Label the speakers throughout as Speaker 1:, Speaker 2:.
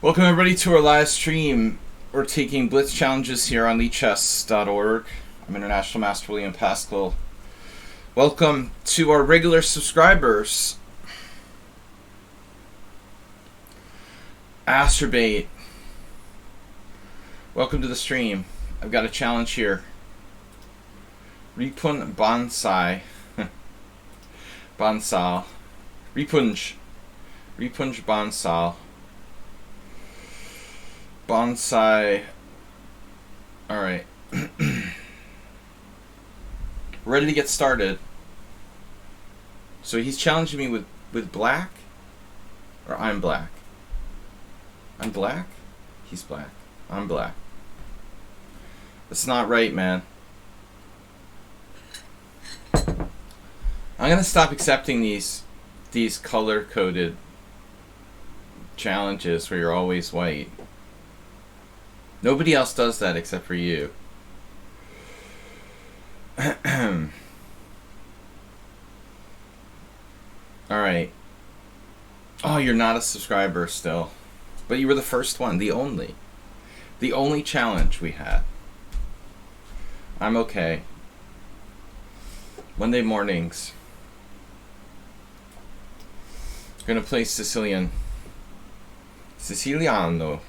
Speaker 1: Welcome everybody to our live stream. We're taking Blitz challenges here on lichess.org. I'm International Master William Paschall. Welcome to our regular subscribers. Astrobate. Welcome to the stream. I've got a challenge here. Ripun Bonsai. Bonsal. Ripunj. Ripunj Bonsal. Bonsai. Alright. Ready to get started. So he's challenging me with black? Or I'm black? I'm black? He's black. I'm black. That's not right, man. I'm gonna stop accepting these color-coded challenges where you're always white. Nobody else does that except for you. Alright. Oh, you're not a subscriber still. But you were the first one, the only. The only challenge we had. I'm okay. Monday mornings. Gonna play Sicilian. Siciliano.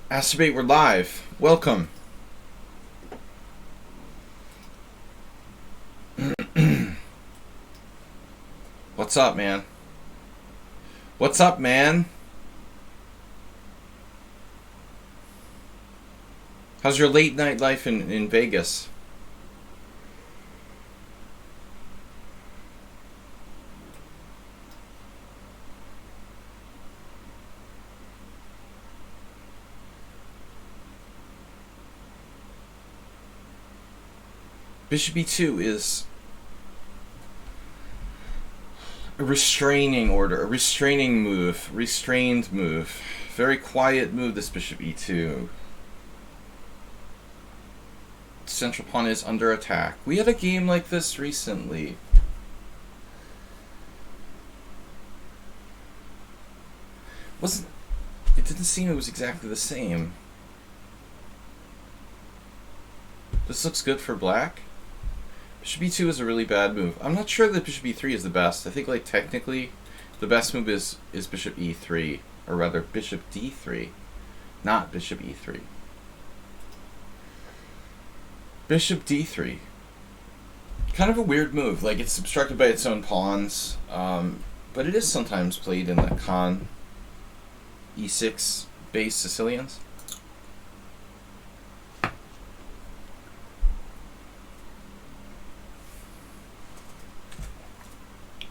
Speaker 1: Astrobate, we're live. Welcome. What's up, man? What's up, man? How's your late night life in Vegas? Bishop e2 is a restraining order, a restraining move, restrained move. Very quiet move, this bishop e2. Central pawn is under attack. We had a game like this recently. It didn't seem it was exactly the same. This looks good for black. Bishop e2 is a really bad move. I'm not sure that bishop e3 is the best. I think, like, technically the best move is bishop e3, or rather bishop d3, not bishop e3. Bishop d3. Kind of a weird move. Like, it's obstructed by its own pawns, but it is sometimes played in the Khan e6 base Sicilians.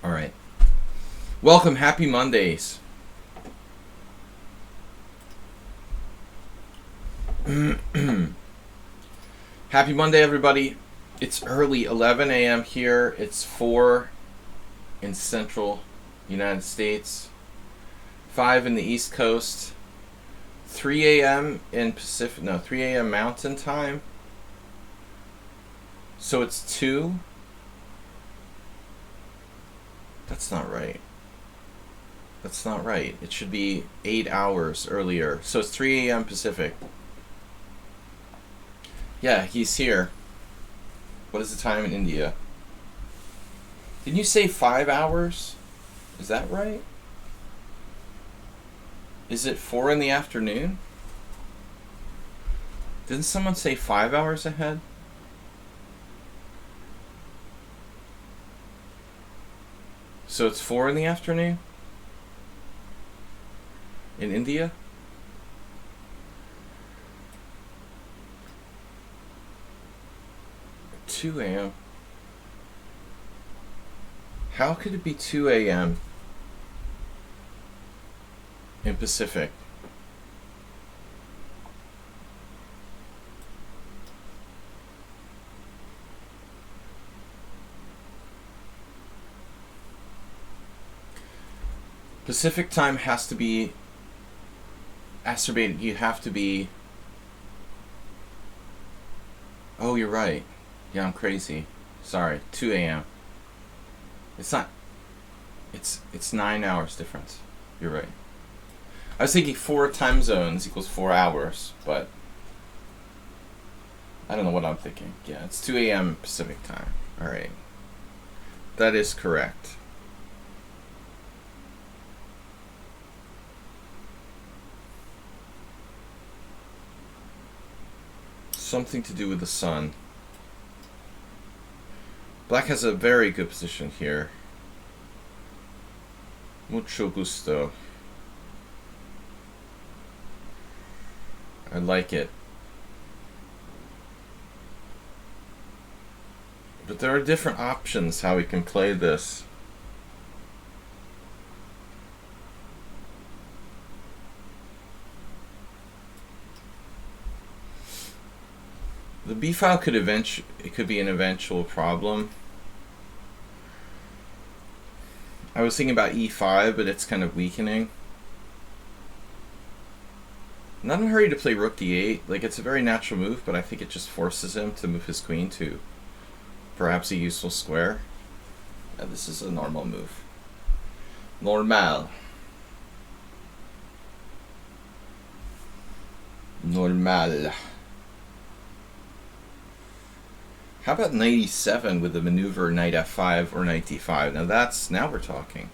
Speaker 1: All right. Welcome. Happy Mondays. Happy Monday, everybody. It's early, 11 a.m. here. It's 4 in central United States, 5 in the East Coast, 3 a.m. in Pacific, no, 3 a.m. Mountain Time. So it's 2. That's not right. That's not right. It should be 8 hours earlier. So it's 3 a.m. Pacific. Yeah, he's here. What is the time in India? Didn't you say 5 hours? Is that right? Is it 4 in the afternoon? Didn't someone say 5 hours ahead? So it's 4 in the afternoon? In India? Two a.m. How could it be 2 a.m. in Pacific? Pacific time has to be acerbated. You have to be... Oh, you're right. Yeah, I'm crazy. Sorry. 2 a.m. It's not... It's 9 hours difference. You're right. I was thinking 4 time zones equals 4 hours, but... I don't know what I'm thinking. Yeah, it's 2 a.m. Pacific time. Alright. That is correct. Something to do with the sun. Black has a very good position here. Mucho gusto. I like it. But there are different options how we can play this. The B file could be an eventual problem. I was thinking about E5, but it's kind of weakening. I'm not in a hurry to play Rook D8. Like, it's a very natural move, but I think it just forces him to move his queen to perhaps a useful square. Yeah, this is a normal move. Normal. Normal. How about knight e7 with the maneuver knight f5 or knight d5? Now we're talking.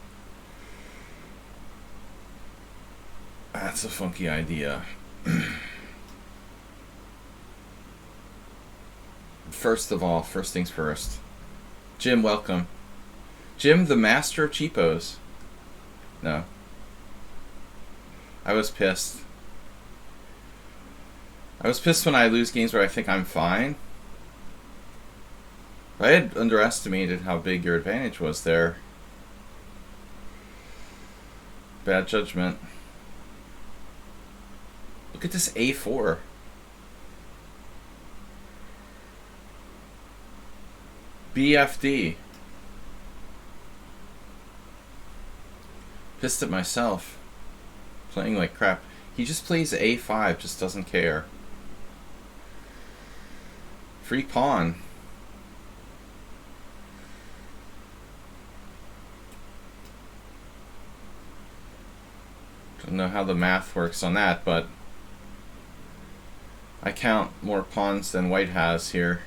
Speaker 1: That's a funky idea. First things first. Jim, welcome. Jim, the master of cheapos. No. I was pissed. I was pissed when I lose games where I think I'm fine. I had underestimated how big your advantage was there. Bad judgment. Look at this A4. BFD. Pissed at myself. Playing like crap. He just plays A5, just doesn't care. Free pawn. Don't know how the math works on that, but I count more pawns than white has here.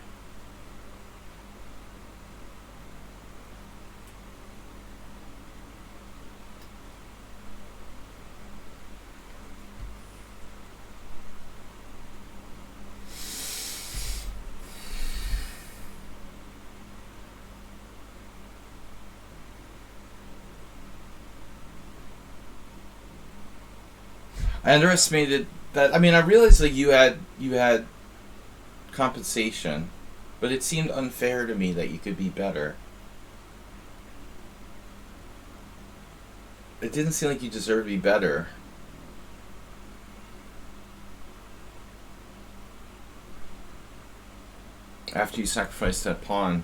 Speaker 1: I underestimated that. I mean, I realized like you had compensation, but it seemed unfair to me that you could be better. It didn't seem like you deserved to be better. After you sacrificed that pawn.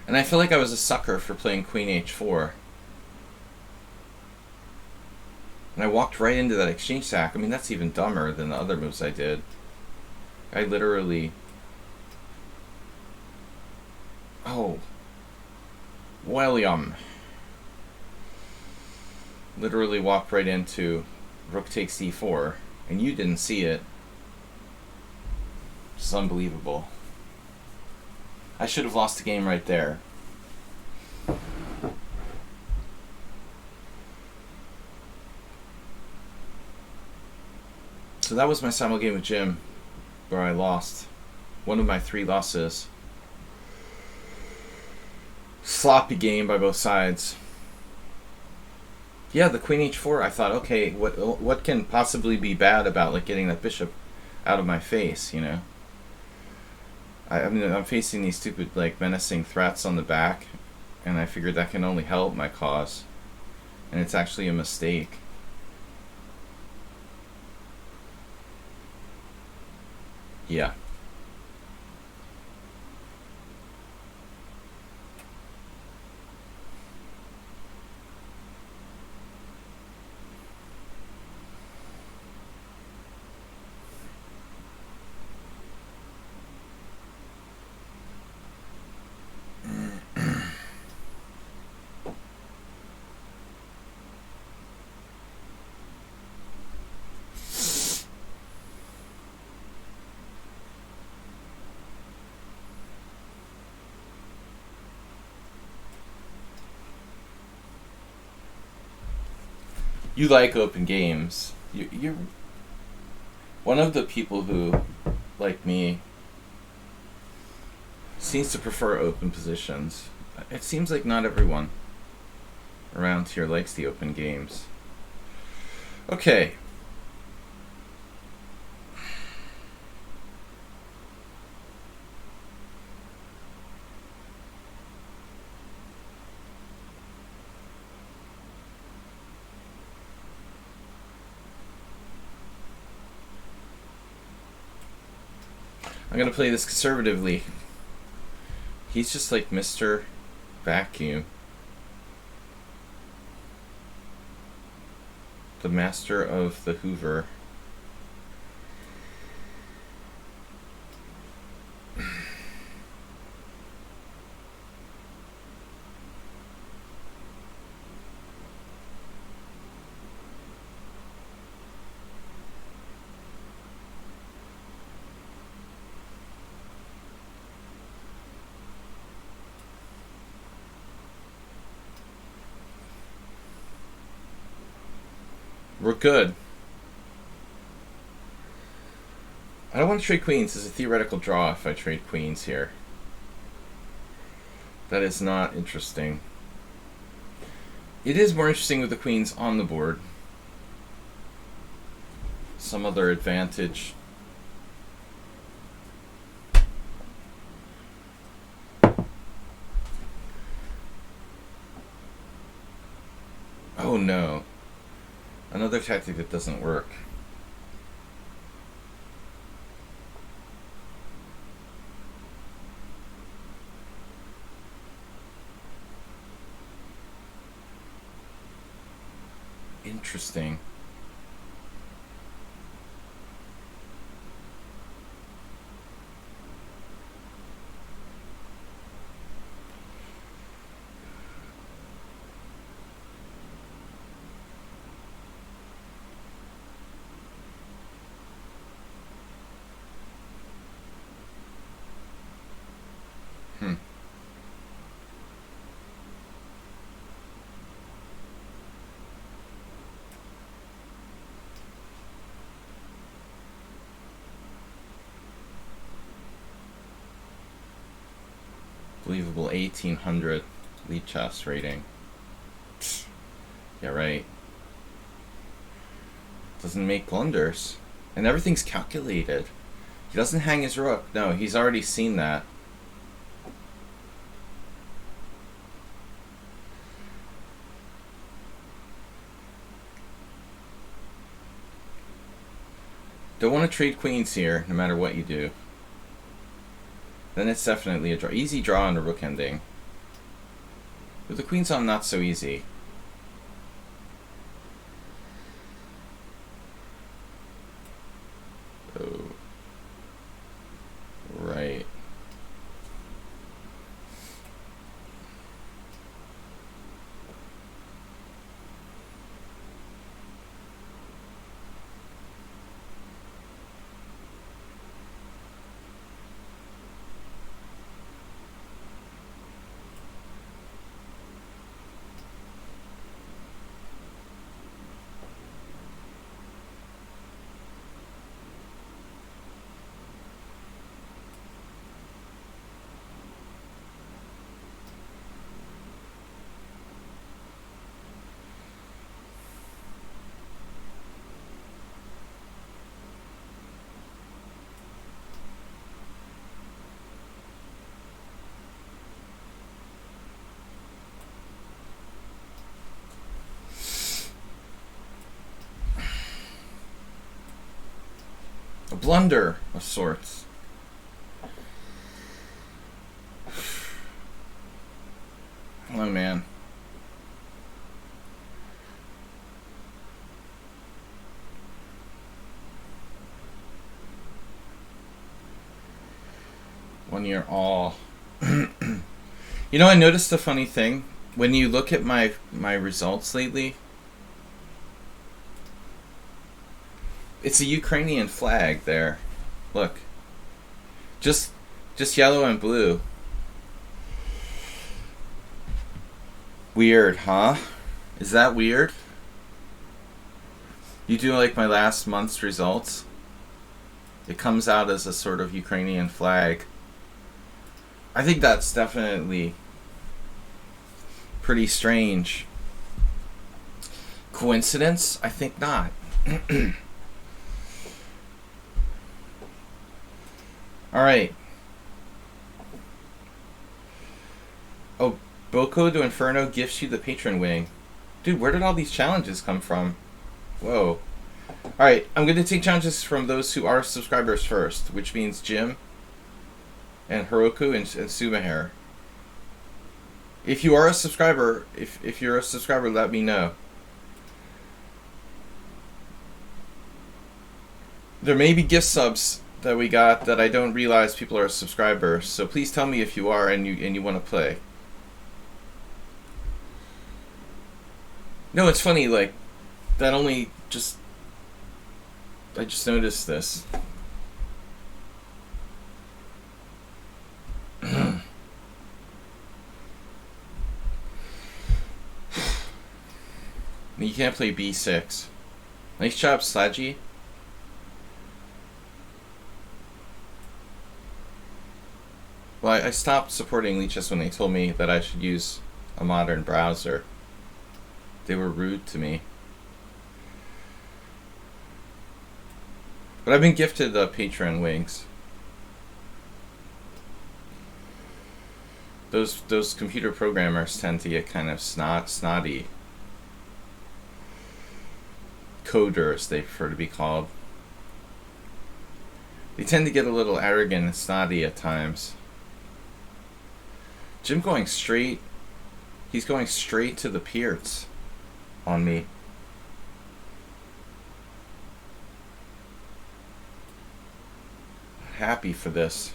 Speaker 1: And I feel like I was a sucker for playing Queen H4. And I walked right into that exchange sack. I mean, that's even dumber than the other moves I did. I literally... Oh. William. Literally walked right into Rook takes D4. And you didn't see it. It's unbelievable. I should have lost the game right there. So that was my simul game with Jim, where I lost. One of my 3 losses. Sloppy game by both sides. Yeah, the Queen H4, I thought, okay, what can possibly be bad about like getting that bishop out of my face, you know? I mean, I'm facing these stupid, like, menacing threats on the back, and I figured that can only help my cause. And it's actually a mistake. Yeah. You like open games. You're one of the people who, like me, seems to prefer open positions. It seems like not everyone around here likes the open games. Okay. I'm gonna play this conservatively. He's just like Mr. Vacuum. The master of the Hoover. We're good. I don't want to trade queens. There's a theoretical draw if I trade queens here. That is not interesting. It is more interesting with the queens on the board. Some other advantage. Oh no. Another tactic that doesn't work. Interesting. Believable 1800 lichess rating. Yeah, right. Doesn't make blunders. And everything's calculated. He doesn't hang his rook. No, he's already seen that. Don't want to trade queens here, no matter what you do. Then it's definitely a draw. Easy draw on a rook ending. With the queens on, not so easy. Oh. Right. A blunder of sorts. Oh man. One year all. You know, I noticed a funny thing. When you look at my results lately, it's a Ukrainian flag there. Look. Just yellow and blue. Weird, huh? Is that weird? You do like my last month's results? It comes out as a sort of Ukrainian flag. I think that's definitely pretty strange. Coincidence? I think not. Alright. Oh, Boko to Inferno gifts you the patron wing. Dude, where did all these challenges come from? Whoa. Alright, I'm going to take challenges from those who are subscribers first, which means Jim and Heroku and Sumahair. If you are a subscriber, if you're a subscriber, let me know. There may be gift subs that we got that I don't realize people are subscribers, so please tell me if you are and you want to play. No, it's funny, like, that only just... I just noticed this. You can't play b6. Nice job, Slagy. Well, I stopped supporting lichess when they told me that I should use a modern browser. They were rude to me. But I've been gifted the Patreon wings. Those computer programmers tend to get kind of snotty. Coders, they prefer to be called. They tend to get a little arrogant and snotty at times. Jim going straight. He's going straight to the Pierts on me. Happy for this.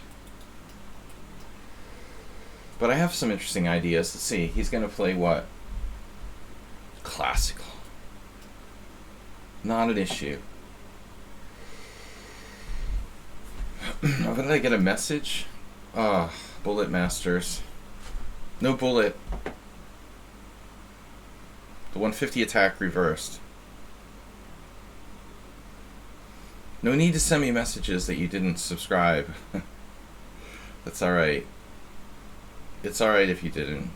Speaker 1: But I have some interesting ideas. Let's see. He's going to play what? Classical. Not an issue. When did I get a message? Bullet Masters. No bullet. The 150 attack reversed. No need to send me messages that you didn't subscribe. That's alright. It's alright if you didn't.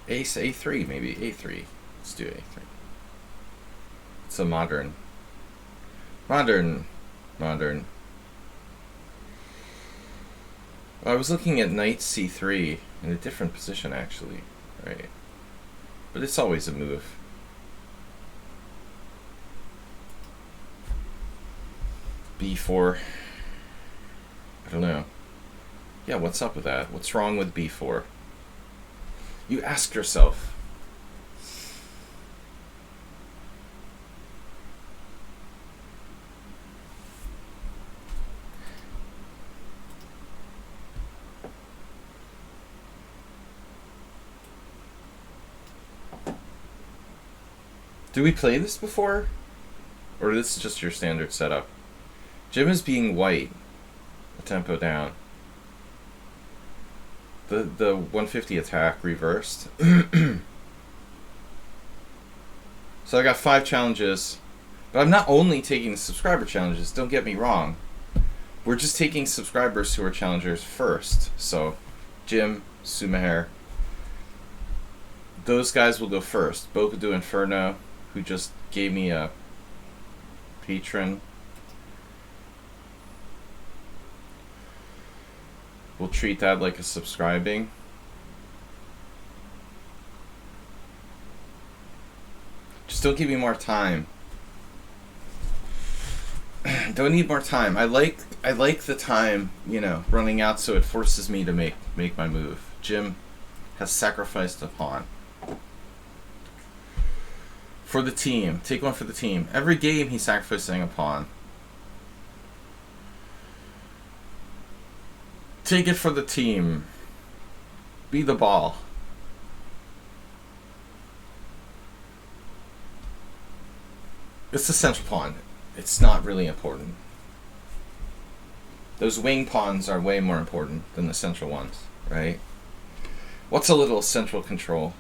Speaker 1: Ace A3, maybe. A3. Let's do A3. It's a modern. I was looking at knight C3 in a different position, actually. Right. But it's always a move. B4. I don't know. Yeah, what's up with that? What's wrong with B4? You ask yourself. Did we play this before? Or this is just your standard setup? Jim is being white. A tempo down. The 150 attack reversed. So I got 5 challenges. But I'm not only taking the subscriber challenges, don't get me wrong. We're just taking subscribers who are challengers first. So, Jim, Sumahair. Those guys will go first. Bokadu Inferno, who just gave me a patron. We'll treat that like a subscribing. Just don't give me more time. Don't need more time. I like the time, you know, running out, so it forces me to make my move. Jim has sacrificed a pawn. For the team. Take one for the team. Every game he's sacrificing a pawn. Take it for the team. Be the ball. It's the central pawn. It's not really important. Those wing pawns are way more important than the central ones, right? What's a little central control?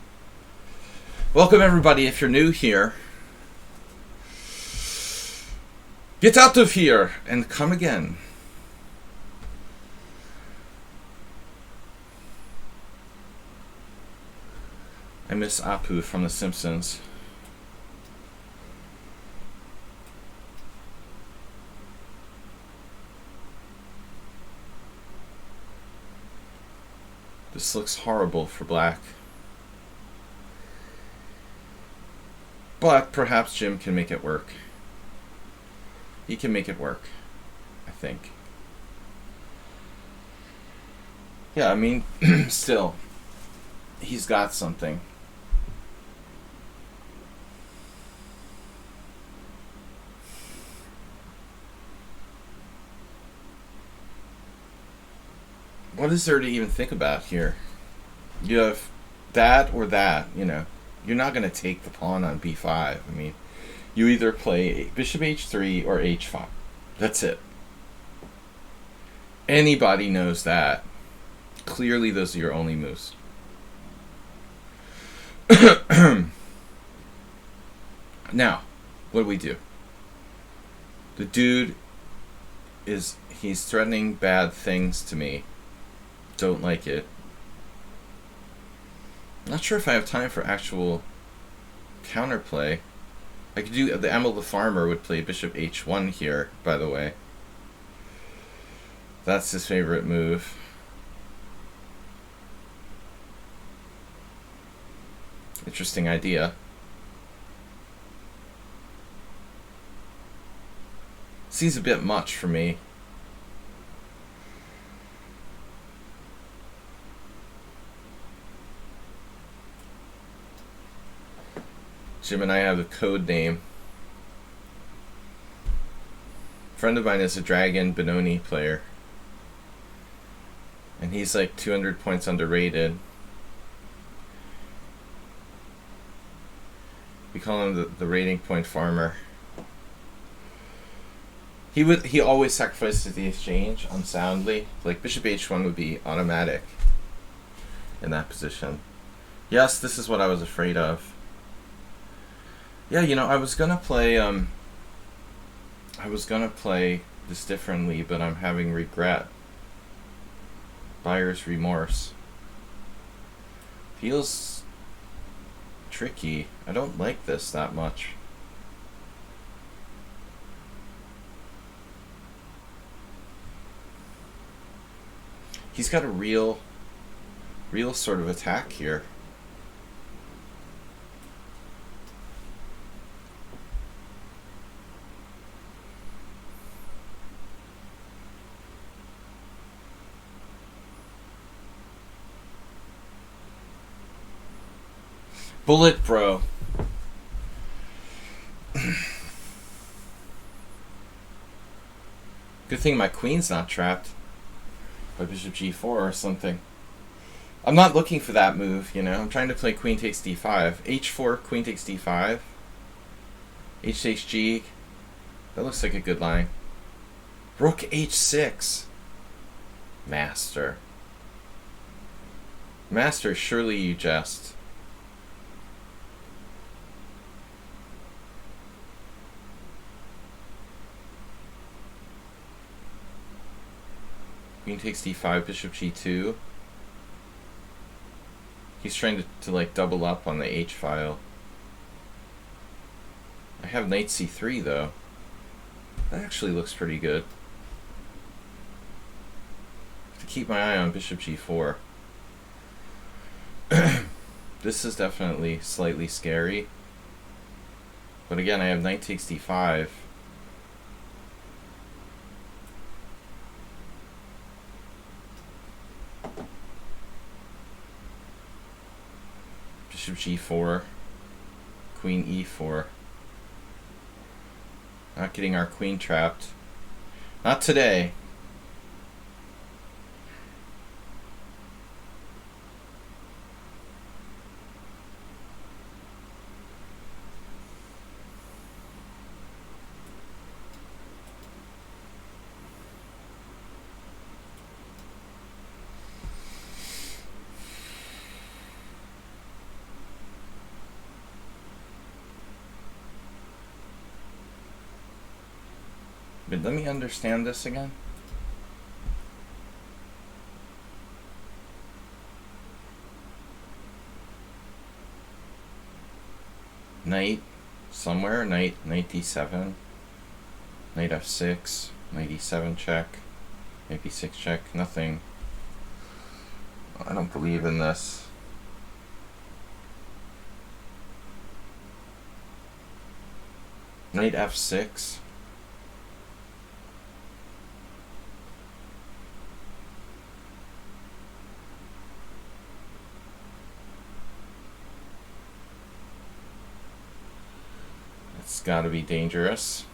Speaker 1: Welcome everybody if you're new here. Get out of here and come again. I miss Apu from The Simpsons. This looks horrible for black. But perhaps Jim can make it work. He can make it work, I think. Yeah, I mean, still, he's got something. What is there to even think about here? You have that or that, you know. You're not going to take the pawn on b5. I mean, you either play bishop h3 or h5. That's it. Anybody knows that. Clearly, those are your only moves. Now, what do we do? The dude he's threatening bad things to me. Don't like it. Not sure if I have time for actual counterplay. I could do the Emil the Farmer would play bishop h1 here, by the way. That's his favorite move. Interesting idea. Seems a bit much for me. Jim and I have a code name. A friend of mine is a Dragon Benoni player. And he's like 200 points underrated. We call him the rating point farmer. He always sacrifices the exchange unsoundly. Like bishop h1 would be automatic in that position. Yes, this is what I was afraid of. Yeah, you know, I was gonna play this differently, but I'm having regret. Buyer's remorse. Feels tricky. I don't like this that much. He's got a real sort of attack here. Bullet Bro. Good thing my queen's not trapped by bishop g4 or something. I'm not looking for that move, you know. I'm trying to play queen takes d5. h4, queen takes d5. H takes g. That looks like a good line. Rook h6. Master. Master, surely you jest. Queen takes d5, bishop g2. He's trying to like double up on the h file. I have knight c3 though. That actually looks pretty good. To keep my eye on bishop g4. This is definitely slightly scary. But again, I have knight takes d5. Bishop g4, queen e4. Not getting our queen trapped. Not today. But let me understand this again. Knight somewhere, knight d7, knight f6, knight e7 check, knight b6 check, nothing. I don't believe in this. Knight f6. It's got to be dangerous.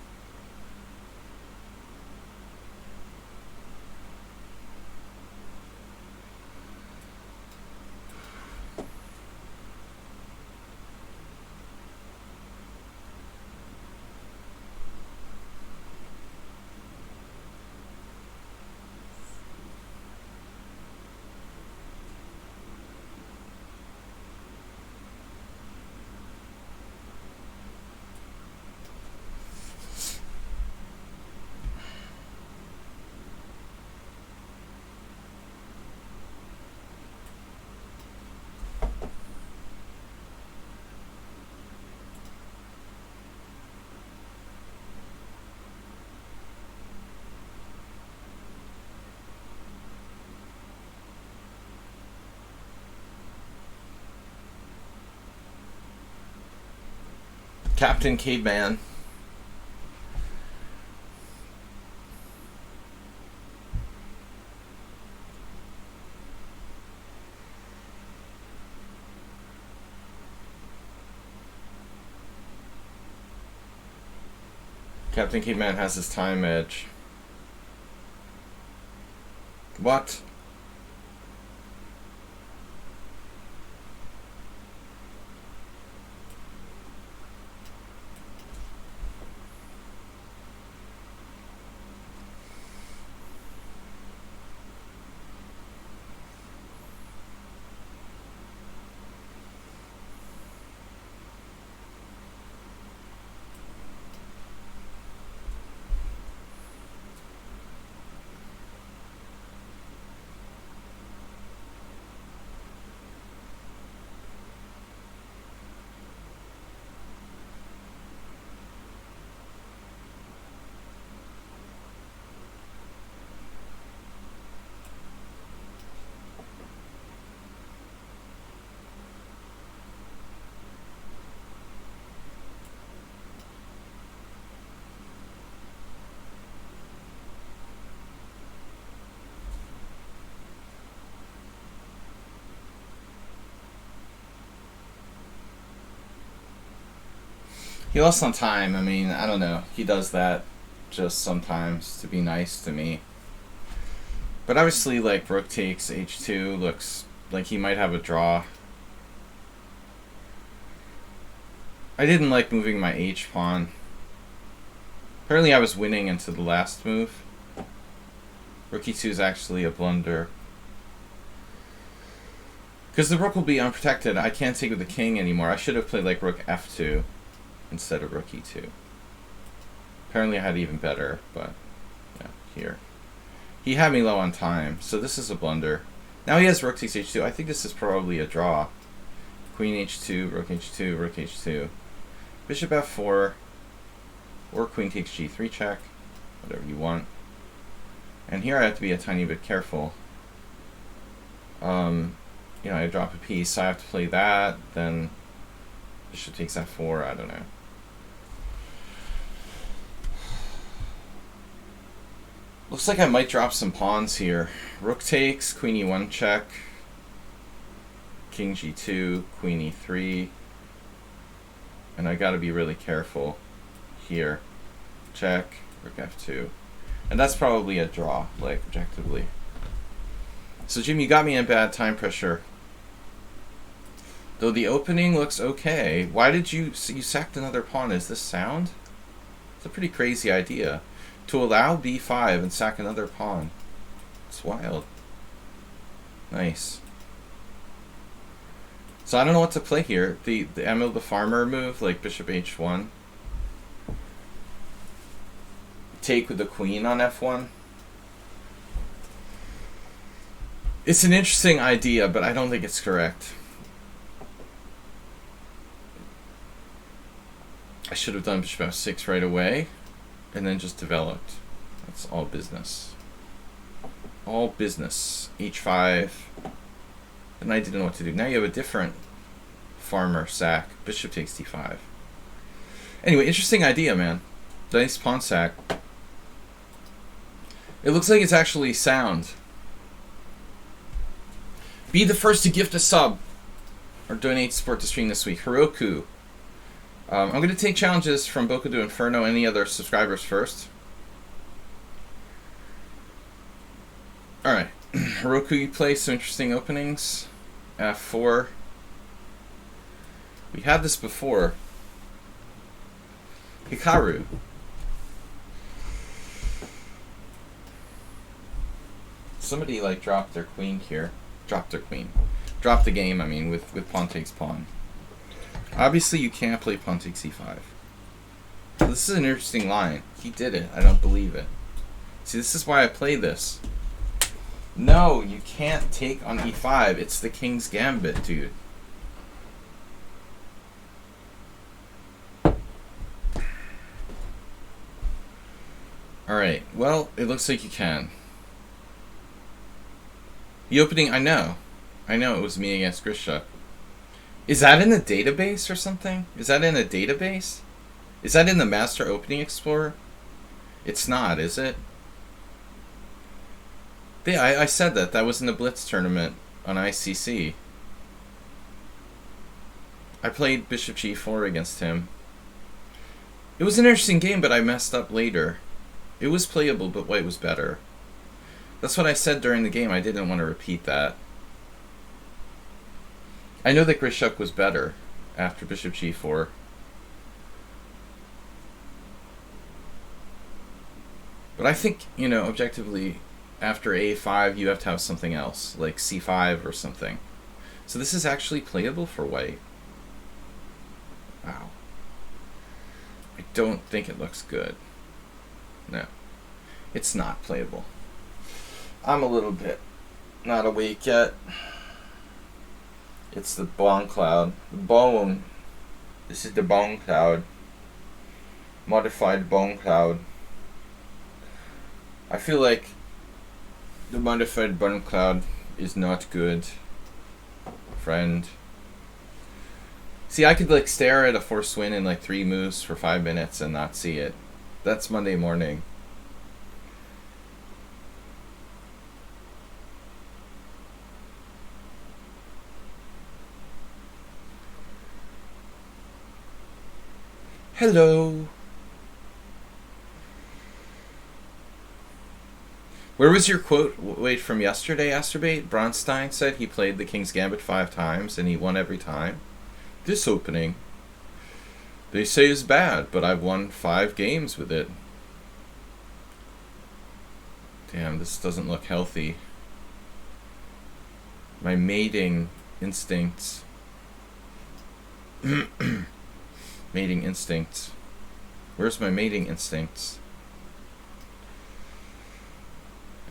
Speaker 1: Captain Caveman. Captain Caveman has his time edge. What? He lost on time. I mean, I don't know. He does that just sometimes to be nice to me. But obviously, like, rook takes h2 looks like he might have a draw. I didn't like moving my h pawn. Apparently I was winning into the last move. Rook e2 is actually a blunder. Because the rook will be unprotected. I can't take with the king anymore. I should have played like rook f2 instead of rook e2. Apparently I had even better, but yeah, here. He had me low on time, so this is a blunder. Now he has rook takes h2. I think this is probably a draw. Queen h2, rook h2, rook h2. Bishop f4, or queen takes g3 check, whatever you want. And here I have to be a tiny bit careful. You know, I drop a piece, so I have to play that, then bishop takes f4, I don't know. Looks like I might drop some pawns here. Rook takes, queen e1 check, king g2, queen e3, and I gotta be really careful here. Check, rook f2. And that's probably a draw, like, objectively. So Jim, you got me in bad time pressure. Though the opening looks okay. Why did you sacked another pawn? Is this sound? It's a pretty crazy idea. To allow b5 and sack another pawn. It's wild. Nice. So I don't know what to play here. The Emil the Farmer move, like bishop h1. take with the queen on f1. It's an interesting idea, but I don't think it's correct. I should have done bishop f6 right away, and then just developed. That's all business. All business. h5. And I didn't know what to do. Now you have a different farmer sack. Bishop takes d5. Anyway, interesting idea, man. Nice pawn sack. It looks like it's actually sound. Be the first to gift a sub or donate support to stream this week. Heroku. I'm going to take challenges from Boku do Inferno. Any other subscribers first? Alright. Heroku, you play some interesting openings. F4. We had this before. Hikaru. Somebody like dropped their queen here. Dropped their queen. Dropped the game, I mean, with pawn takes pawn. Obviously you can't play pawn takes e5. This is an interesting line. He did it. I don't believe it. See, this is why I play this. No, you can't take on e5. It's the king's gambit, dude. Alright, well, it looks like you can. The opening, I know it was me against Grishuk. Is that in the database or something? Is that in a database? Is that in the Master Opening Explorer? It's not, is it? Yeah, I said that. That was in the Blitz tournament on ICC. I played Bishop G4 against him. It was an interesting game, but I messed up later. It was playable, but white was better. That's what I said during the game. I didn't want to repeat that. I know that Grishuk was better after Bishop G4. But I think, you know, objectively, after A5, you have to have something else, like C5 or something. So this is actually playable for white. Wow. I don't think it looks good. No. It's not playable. I'm a little bit not awake yet. It's the bone cloud. The bone. This is the bone cloud. Modified bone cloud. I feel like the modified bone cloud is not good, friend. See, I could like stare at a forced win in like 3 moves for 5 minutes and not see it. That's Monday morning. Hello. Where was your quote? Wait, from yesterday, Asterbate? Bronstein said he played the King's Gambit 5 times and he won every time. This opening, they say is bad, but I've won 5 games with it. Damn, this doesn't look healthy. My mating instincts. Mating instincts. Where's my mating instincts?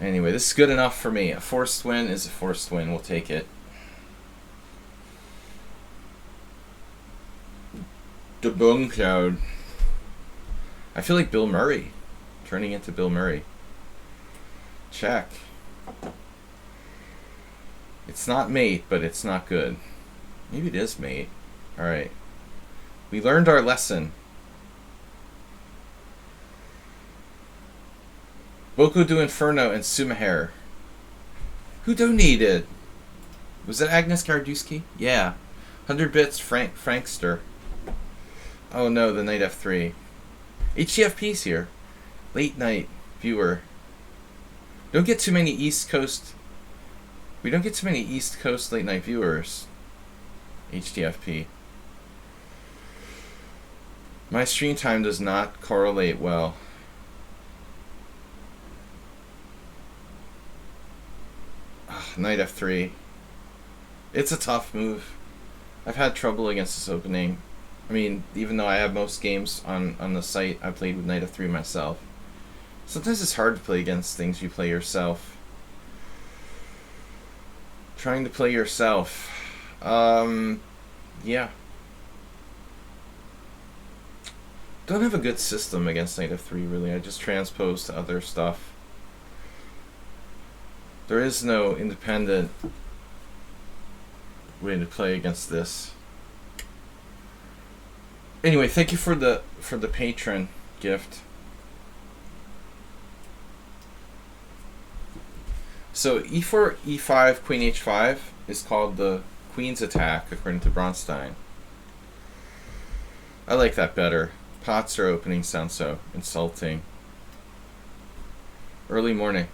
Speaker 1: Anyway, this is good enough for me. A forced win is a forced win. We'll take it. The bone cloud. I feel like Bill Murray. Turning into Bill Murray. Check. It's not mate, but it's not good. Maybe it is mate. Alright. We learned our lesson. Boku do Inferno and Sumaher. Who donated? Was it Agnes Gardewski? Yeah. 100 bits, Frankster. Oh no, the knight f3. HTFP's here. Late night viewer. Don't get too many East Coast. We don't get too many East Coast late night viewers. HTFP. My stream time does not correlate well. Knight f3. It's a tough move. I've had trouble against this opening. I mean, even though I have most games on the site, I played with knight f3 myself. Sometimes it's hard to play against things you play yourself. Trying to play yourself. Yeah. Don't have a good system against knight f3, really. I just transpose to other stuff. There is no independent way to play against this. Anyway, thank you for the patron gift. So e4, e5, queen h5 is called the queen's attack, according to Bronstein. I like that better. Pots are opening sound so insulting. Early morning.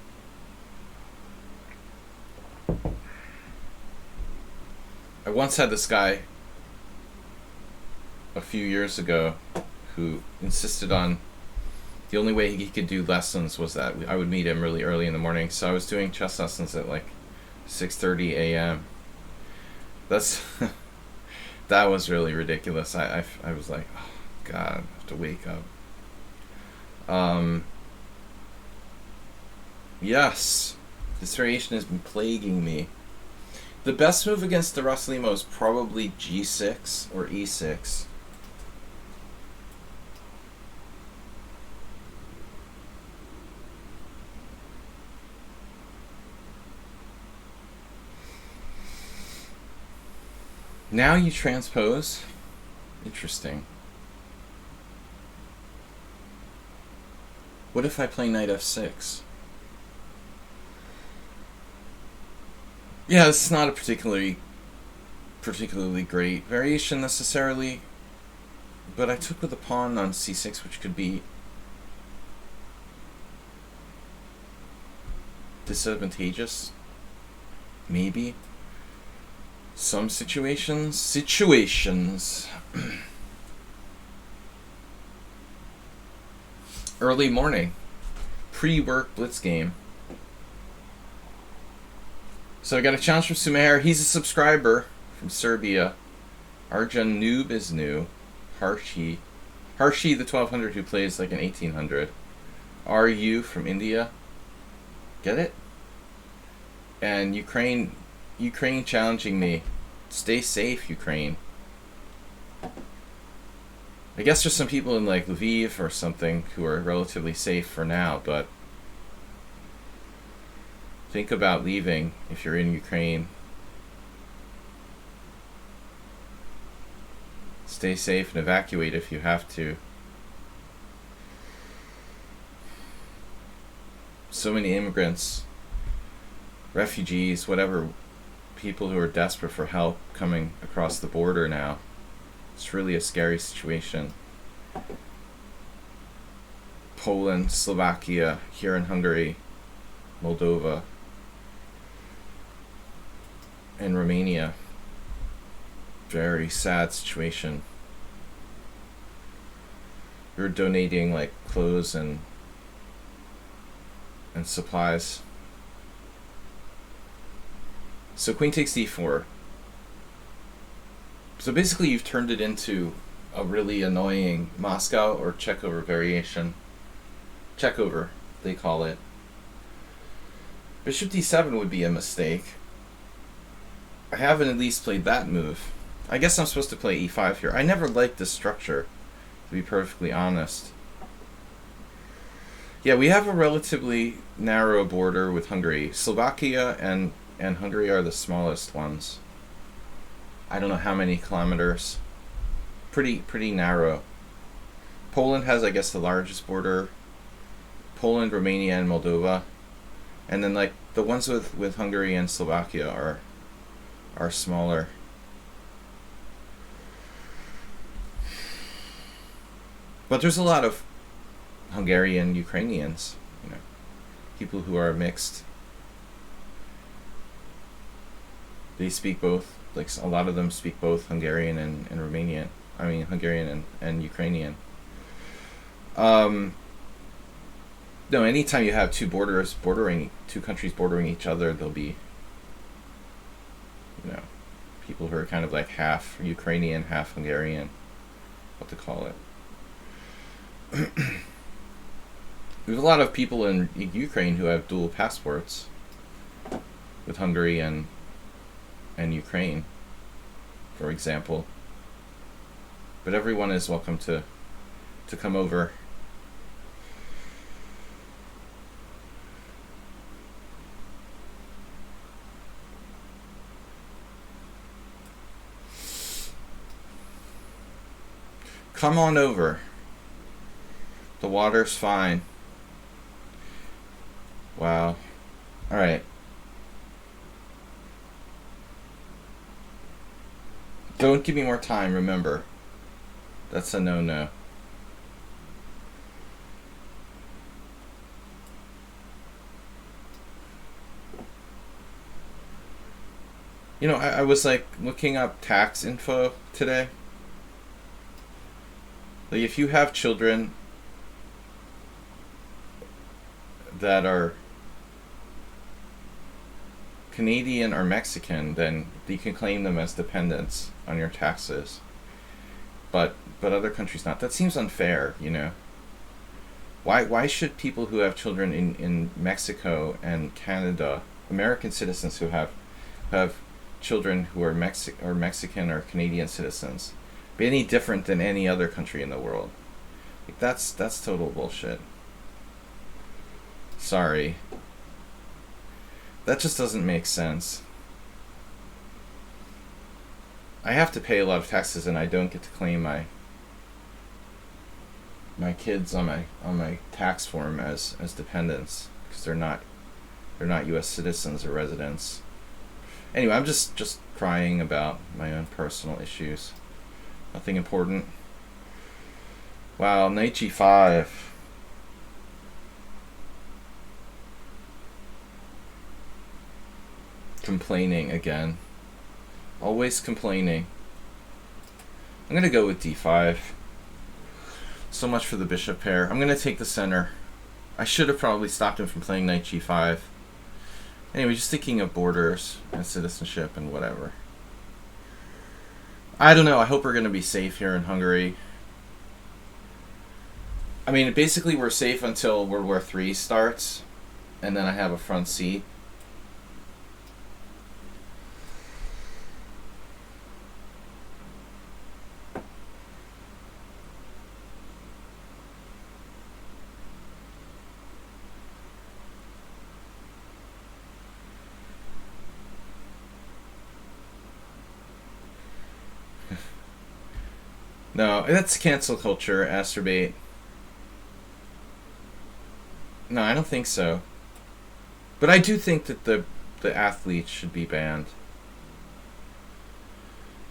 Speaker 1: I once had this guy a few years ago who insisted on the only way he could do lessons was that I would meet him really early in the morning. So I was doing chess lessons at like 6:30 a.m. That's that was really ridiculous. I was like, oh God, I have to wake up. Yes, this variation has been plaguing me. The best move against the Rosslimo is probably g6 or e6. Now you transpose. Interesting. What if I play knight f6? Yeah, this is not a particularly great variation necessarily, but I took with a pawn on c6, which could be disadvantageous. Maybe. Some situations. Early morning. Pre-work blitz game. So I got a challenge from Sumer. He's a subscriber from Serbia. Arjun Noob is new. Harshi the 1200 who plays like an 1800. RU from India. Get it? And Ukraine challenging me. Stay safe, Ukraine. I guess there's some people in like Lviv or something who are relatively safe for now, but think about leaving if you're in Ukraine. Stay safe and evacuate if you have to. So many immigrants, refugees, whatever, people who are desperate for help coming across the border now. It's really a scary situation. Poland, Slovakia, here in Hungary, Moldova, and Romania. Very sad situation. You're donating like clothes and supplies. So queen takes d4. So basically you've turned it into a really annoying Moscow or checkover variation. Checkover, they call it. Bishop d7 would be a mistake. I haven't at least played that move. I guess I'm supposed to play e5 here. I never liked this structure, to be perfectly honest. Yeah, we have a relatively narrow border with Hungary. Slovakia and Hungary are the smallest ones. I don't know how many kilometers. Pretty narrow. Poland has, I guess, the largest border. Poland, Romania, and Moldova. And then like the ones with Hungary and Slovakia are smaller. But there's a lot of Hungarian Ukrainians, you know, people who are mixed. They speak both, like a lot of them speak both Hungarian and Romanian. I mean Hungarian and Ukrainian. No, anytime you have two countries bordering each other, there'll be, you know, people who are kind of like half Ukrainian, half Hungarian, what to call it. We have a lot of people in Ukraine who have dual passports with Hungary and Ukraine, for example. But everyone is welcome to come over. Come on over. The water's fine. Wow. Alright. Don't give me more time, remember. That's a no-no. You know, I was like looking up tax info today. Like, if you have children that are Canadian or Mexican, then you can claim them as dependents on your taxes. But other countries not. That seems unfair, you know. Why should people who have children in Mexico and Canada, American citizens who have children who are Mexican or Canadian citizens, be any different than any other country in the world? Like, that's total bullshit. Sorry. That just doesn't make sense. I have to pay a lot of taxes, and I don't get to claim my kids on my tax form as dependents because they're not U.S. citizens or residents. Anyway, I'm just crying about my own personal issues. Nothing important. Wow, knight g5. Complaining again. Always complaining. I'm going to go with d5. So much for the bishop pair. I'm going to take the center. I should have probably stopped him from playing knight g5. Anyway, just thinking of borders and citizenship and whatever. I don't know. I hope we're going to be safe here in Hungary. I mean, basically we're safe until World War III starts. And then I have a front seat. No, that's cancel culture, Asterbate. No, I don't think so. But I do think that the athletes should be banned.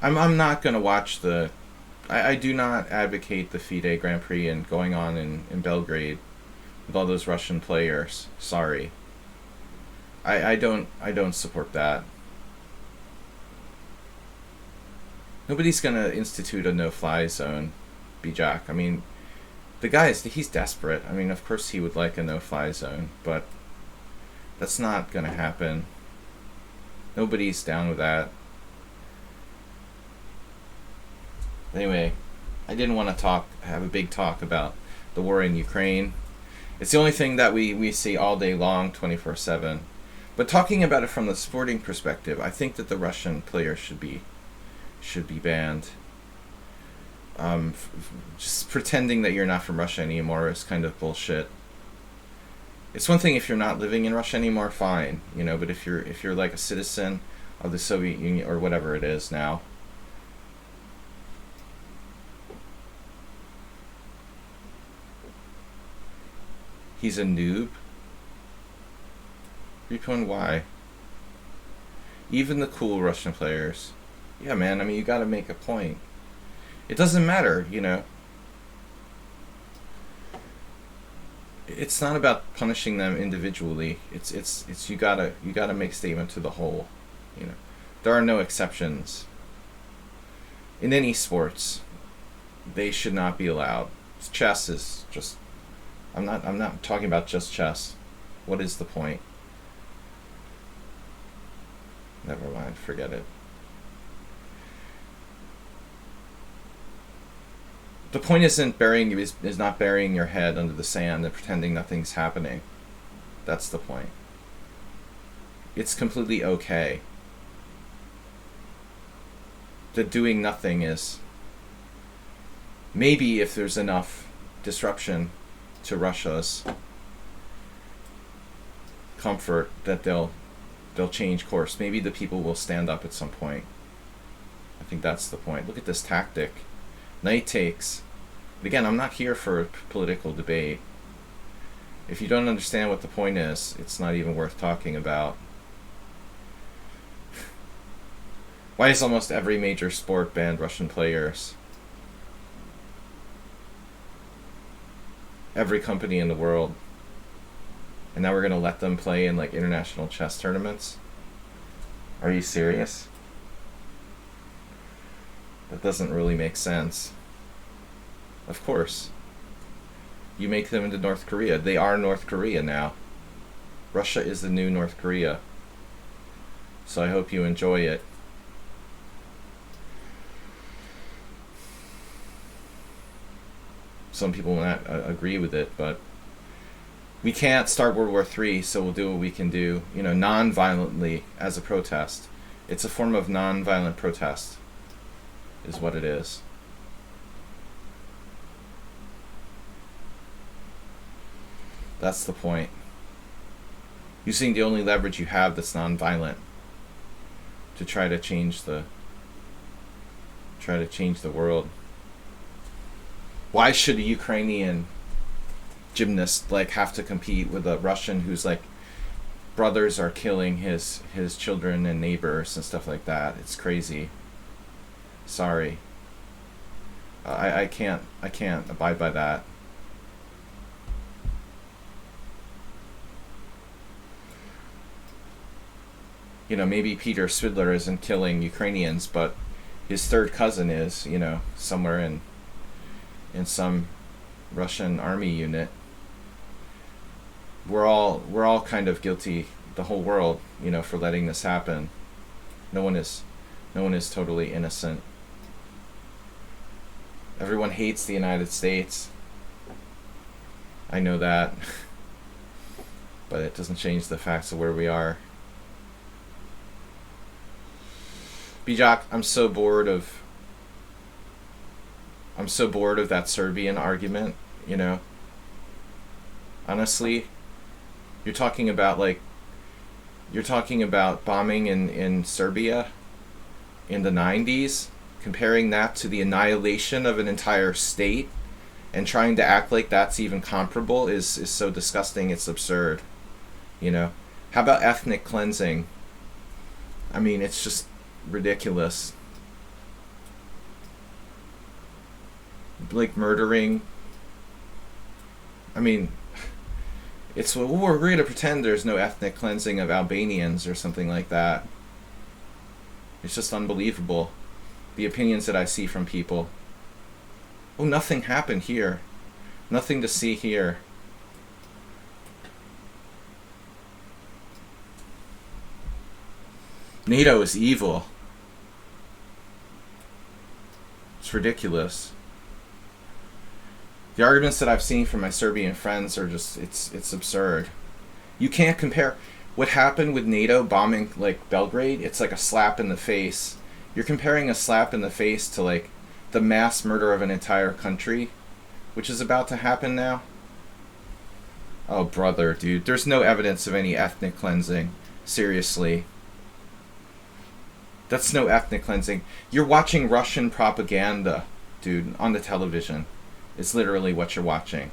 Speaker 1: I'm not going to watch the... I do not advocate the FIDE Grand Prix and going on in Belgrade with all those Russian players. Sorry. I don't support that. Nobody's going to institute a no-fly zone, Bijak. I mean, the guy he's desperate. I mean, of course he would like a no-fly zone, but that's not going to happen. Nobody's down with that. Anyway, I didn't want to have a big talk about the war in Ukraine. It's the only thing that we see all day long, 24/7. But talking about it from the sporting perspective, I think that the Russian players should be banned. Just pretending that you're not from Russia anymore is kind of bullshit. It's one thing if you're not living in Russia anymore, fine, you know. But if you're like a citizen of the Soviet Union or whatever it is now. He's a noob. Repon why? Even the cool Russian players. Yeah, man, I mean, you gotta make a point. It doesn't matter, you know. It's not about punishing them individually. It's you gotta make statement to the whole, you know. There are no exceptions. In any sports, they should not be allowed. Chess is just... I'm not talking about just chess. What is the point? Never mind, forget it. The point isn't is not burying your head under the sand and pretending nothing's happening. That's the point. It's completely okay. The doing nothing is maybe if there's enough disruption to Russia's comfort that they'll change course. Maybe the people will stand up at some point. I think that's the point. Look at this tactic. Knight takes. But again, I'm not here for a political debate. If you don't understand what the point is, it's not even worth talking about. Why is almost every major sport banned Russian players? Every company in the world. And now we're going to let them play in like international chess tournaments? Are you serious? That doesn't really make sense. Of course. You make them into North Korea. They are North Korea now. Russia is the new North Korea. So I hope you enjoy it. Some people will not agree with it, but we can't start World War III, so we'll do what we can do, non-violently as a protest. It's a form of non-violent protest, is what it is. That's the point. Using the only leverage you have that's non-violent to try to change the world. Why should a Ukrainian gymnast have to compete with a Russian who's brothers are killing his children and neighbors and stuff like that? It's crazy. Sorry. I can't abide by that. Maybe Peter Svidler isn't killing Ukrainians, but his third cousin is, somewhere in some Russian army unit. We're all kind of guilty, the whole world, for letting this happen. No one is totally innocent. Everyone hates the United States. I know that. But it doesn't change the facts of where we are. Bijak, I'm so bored of that Serbian argument, Honestly, you're talking about bombing in Serbia in the 90s, comparing that to the annihilation of an entire state and trying to act like that's even comparable is so disgusting, it's absurd. How about ethnic cleansing? I mean, it's just ridiculous. Murdering. I mean, we're going to pretend there's no ethnic cleansing of Albanians or something like that. It's just unbelievable. The opinions that I see from people. Oh, nothing happened here. Nothing to see here. NATO is evil. It's ridiculous. The arguments that I've seen from my Serbian friends are just, it's absurd. You can't compare what happened with NATO bombing Belgrade. It's like a slap in the face. You're comparing a slap in the face to the mass murder of an entire country, which is about to happen now. Oh, brother, dude. There's no evidence of any ethnic cleansing. Seriously. That's no ethnic cleansing. You're watching Russian propaganda, dude, on the television. It's literally what you're watching.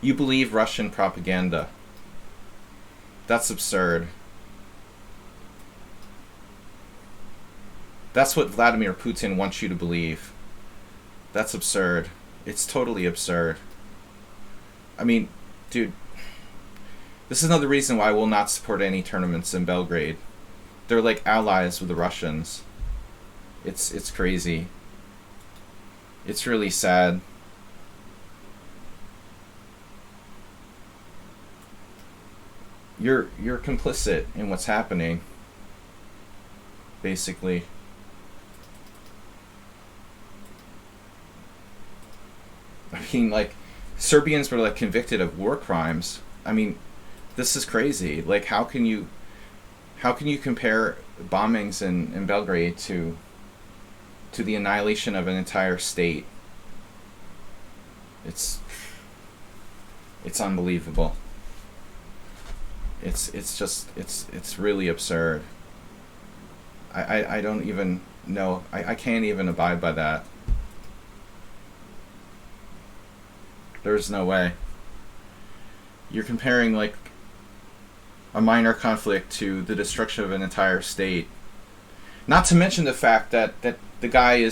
Speaker 1: You believe Russian propaganda. That's absurd. That's what Vladimir Putin wants you to believe. That's absurd. It's totally absurd. I mean, dude, this is another reason why I will not support any tournaments in Belgrade. They're allies with the Russians. It's crazy. It's really sad. You're complicit in what's happening, basically. I mean, like, Serbians were like convicted of war crimes. I mean, this is crazy. Like, how can you compare bombings in Belgrade to the annihilation of an entire state? It's unbelievable. It's really absurd. I don't even know. I can't even abide by that. There's no way. You're comparing like a minor conflict to the destruction of an entire state. Not to mention the fact that the guy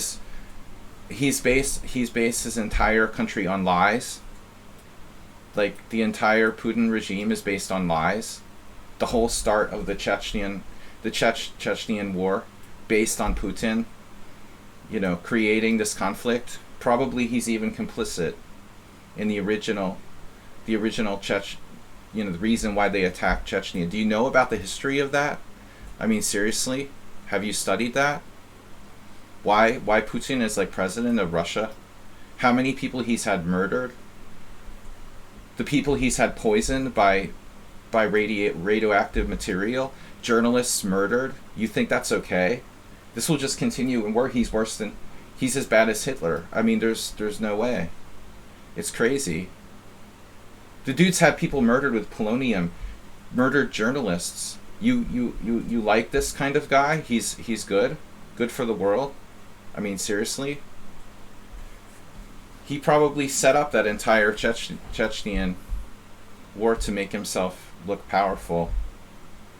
Speaker 1: he's based his entire country on lies. Like, the entire Putin regime is based on lies. The whole start of the Chechenian war based on Putin, creating this conflict. Probably he's even complicit in the original the reason why they attacked Chechnya. Do you know about the history of that? I mean, seriously? Have you studied that? Why Putin is like president of Russia? How many people he's had murdered? The people he's had poisoned by radioactive material? Journalists murdered? You think that's okay? This will just continue, and he's as bad as Hitler. I mean, there's no way. It's crazy. The dude's had people murdered with polonium, murdered journalists. You like this kind of guy? He's good for the world. I mean, seriously. He probably set up that entire Chechenian war to make himself look powerful.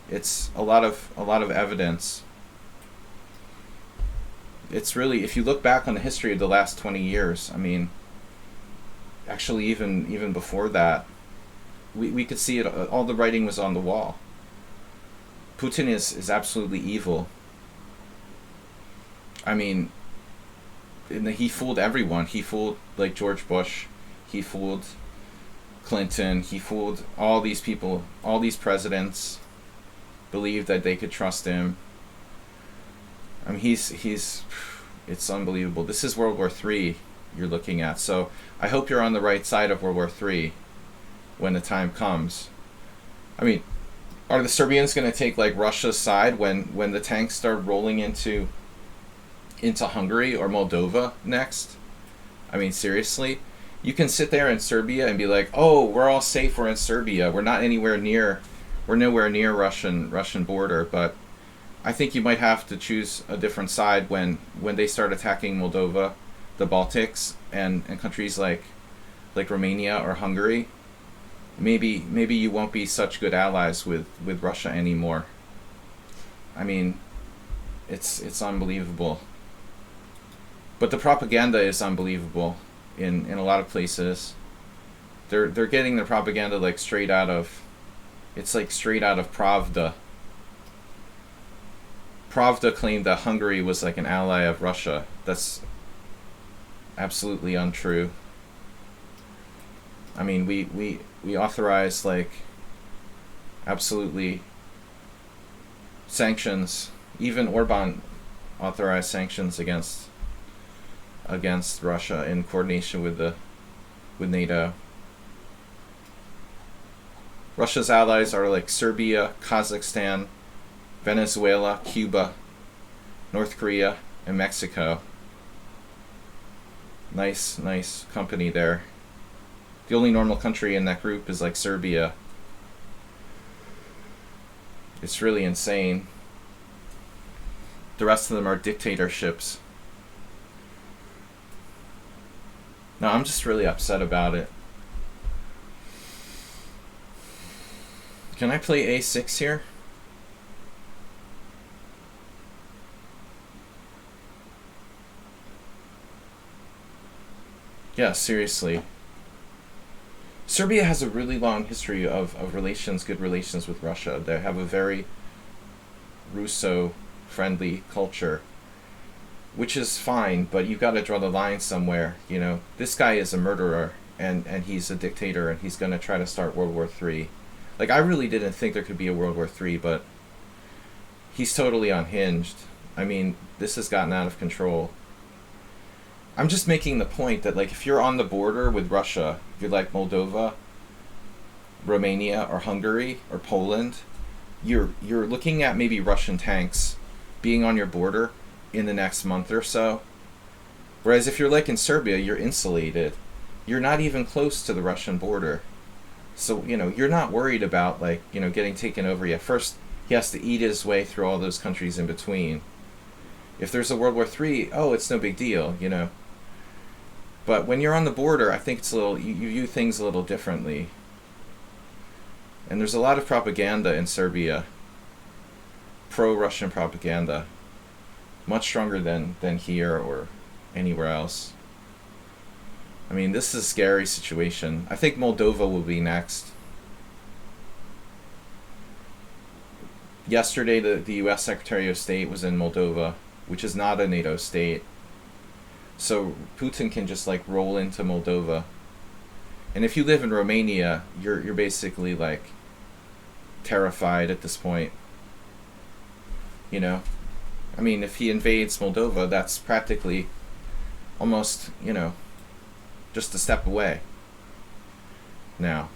Speaker 1: It's a lot of evidence. It's really, if you look back on the history of the last 20 years, I mean, actually even before that, we could see it. All the writing was on the wall. Putin is absolutely evil. I mean, he fooled everyone. He fooled like George Bush. He fooled Clinton. He fooled all these people. All these presidents believed that they could trust him. I mean, it's unbelievable. This is World War III you're looking at. So I hope you're on the right side of World War III when the time comes. I mean, are the Serbians going to take like Russia's side when the tanks start rolling into Hungary or Moldova next? I mean, seriously? You can sit there in Serbia and be like, oh, we're all safe, we're in Serbia. We're nowhere near Russian border, but I think you might have to choose a different side when they start attacking Moldova, the Baltics, and countries like Romania or Hungary. Maybe you won't be such good allies with Russia anymore. I mean, it's unbelievable. But the propaganda is unbelievable in a lot of places. They're getting their propaganda like straight out of Pravda. Pravda claimed that Hungary was like an ally of Russia. That's absolutely untrue. I mean, we authorize like absolutely sanctions. Even Orban authorized sanctions against Russia in coordination with NATO. Russia's allies are like Serbia, Kazakhstan, Venezuela, Cuba, North Korea, and Mexico. Nice company there. The only normal country in that group is like Serbia. It's really insane. The rest of them are dictatorships. No, I'm just really upset about it. Can I play a6 here? Yeah, seriously. Serbia has a really long history of good relations with Russia. They have a very Russo-friendly culture, which is fine, but you've got to draw the line somewhere. This guy is a murderer, and he's a dictator, and he's going to try to start World War III. Like, I really didn't think there could be a World War III, but he's totally unhinged. I mean, this has gotten out of control. I'm just making the point that, like, if you're on the border with Russia, if you're like Moldova, Romania, or Hungary, or Poland, you're looking at maybe Russian tanks being on your border in the next month or so. Whereas if you're like in Serbia, you're insulated. You're not even close to the Russian border. So, you're not worried about, like, getting taken over yet. First, he has to eat his way through all those countries in between. If there's a World War III, it's no big deal, But when you're on the border, I think it's you view things a little differently. And there's a lot of propaganda in Serbia. Pro-Russian propaganda. Much stronger than here or anywhere else. I mean, this is a scary situation. I think Moldova will be next. Yesterday, the U.S. Secretary of State was in Moldova, which is not a NATO state. So Putin can just, like, roll into Moldova. And if you live in Romania, you're basically, like, terrified at this point. I mean, if he invades Moldova, that's practically almost, just a step away. Now,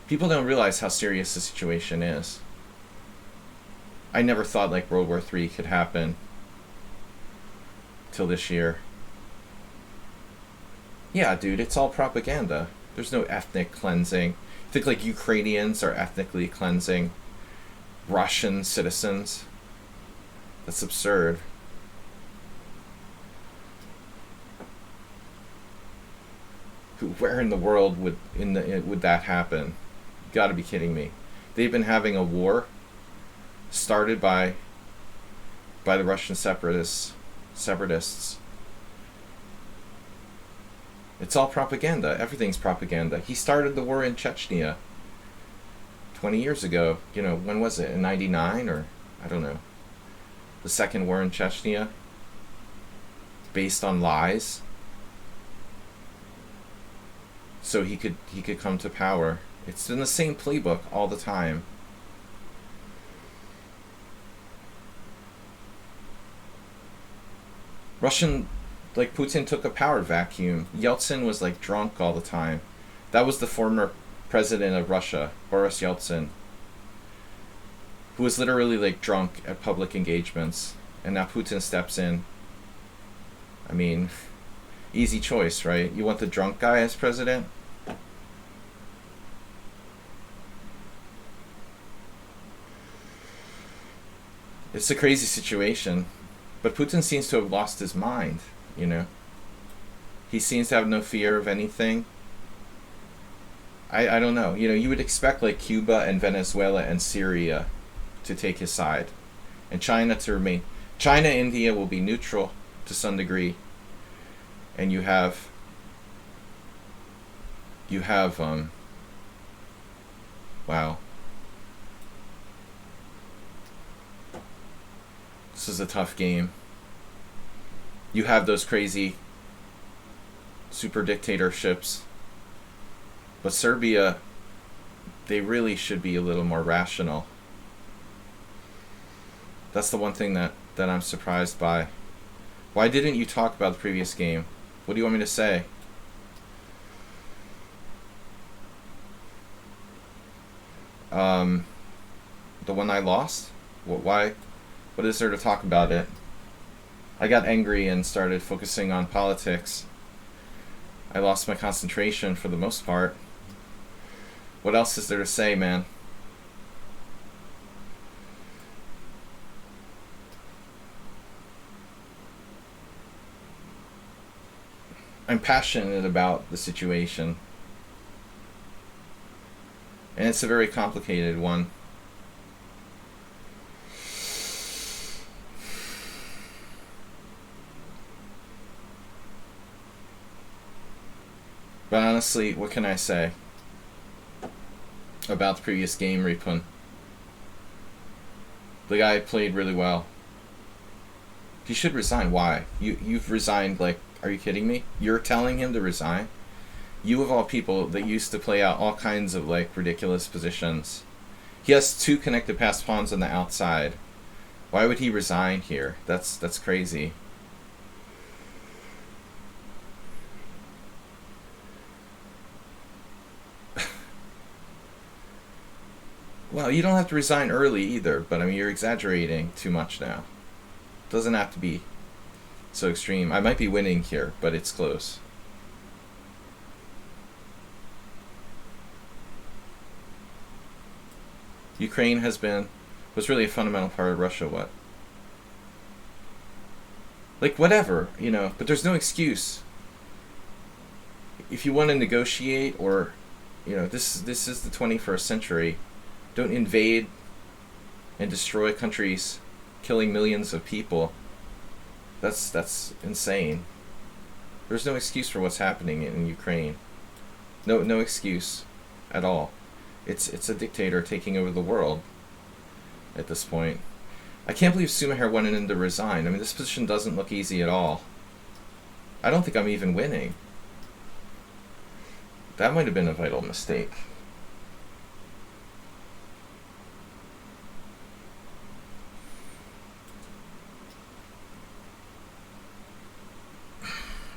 Speaker 1: people don't realize how serious the situation is. I never thought, like, World War III could happen till this year. Yeah, dude, it's all propaganda. There's no ethnic cleansing. I think, like, Ukrainians are ethnically cleansing Russian citizens. That's absurd. Where in the world would that happen? You gotta be kidding me. They've been having a war started by the Russian separatists. It's all propaganda. Everything's propaganda. He started the war in Chechnya 20 years ago. When was it? In 99 or I don't know. The second war in Chechnya, based on lies. So he could come to power. It's in the same playbook all the time. Putin took a power vacuum. Yeltsin was, like, drunk all the time. That was the former president of Russia, Boris Yeltsin, who was literally, like, drunk at public engagements. And now Putin steps in. I mean, easy choice, right? You want the drunk guy as president? It's a crazy situation. But Putin seems to have lost his mind, He seems to have no fear of anything. I don't know. You would expect, like, Cuba and Venezuela and Syria to take his side. And China to remain. China, India will be neutral to some degree. And you have wow. This is a tough game. You have those crazy super dictatorships. But Serbia, they really should be a little more rational. That's the one thing that I'm surprised by. Why didn't you talk about the previous game? What do you want me to say? The one I lost? Why? What is there to talk about it? I got angry and started focusing on politics. I lost my concentration for the most part. What else is there to say, man? I'm passionate about the situation. And it's a very complicated one. But honestly, what can I say about the previous game, Ripun? The guy played really well. He should resign. Why? You've resigned, like, are you kidding me? You're telling him to resign? You of all people that used to play out all kinds of, like, ridiculous positions. He has two connected pass pawns on the outside. Why would he resign here? That's crazy. Well, you don't have to resign early either, but I mean, you're exaggerating too much now. Doesn't have to be so extreme. I might be winning here, but it's close. Ukraine was really a fundamental part of Russia, what? Like, whatever, you know, but there's no excuse. If you want to negotiate, or, you know, this is the 21st century. Don't invade and destroy countries, killing millions of people. That's insane. There's no excuse for what's happening in Ukraine. No excuse at all. It's a dictator taking over the world at this point. I can't believe Sumaher went in to resign. I mean, this position doesn't look easy at all. I don't think I'm even winning. That might have been a vital mistake.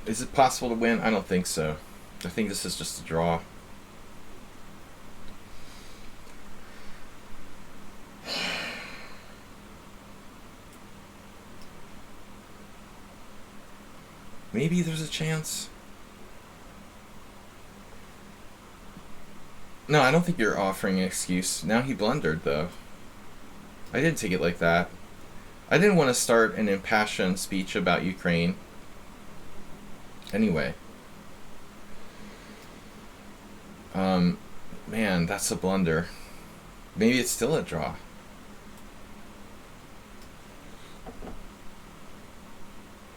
Speaker 1: Is it possible to win? I don't think so. I think this is just a draw. Maybe there's a chance. No, I don't think you're offering an excuse. Now he blundered, though. I didn't take it like that. I didn't want to start an impassioned speech about Ukraine. Anyway. Man, that's a blunder. Maybe it's still a draw.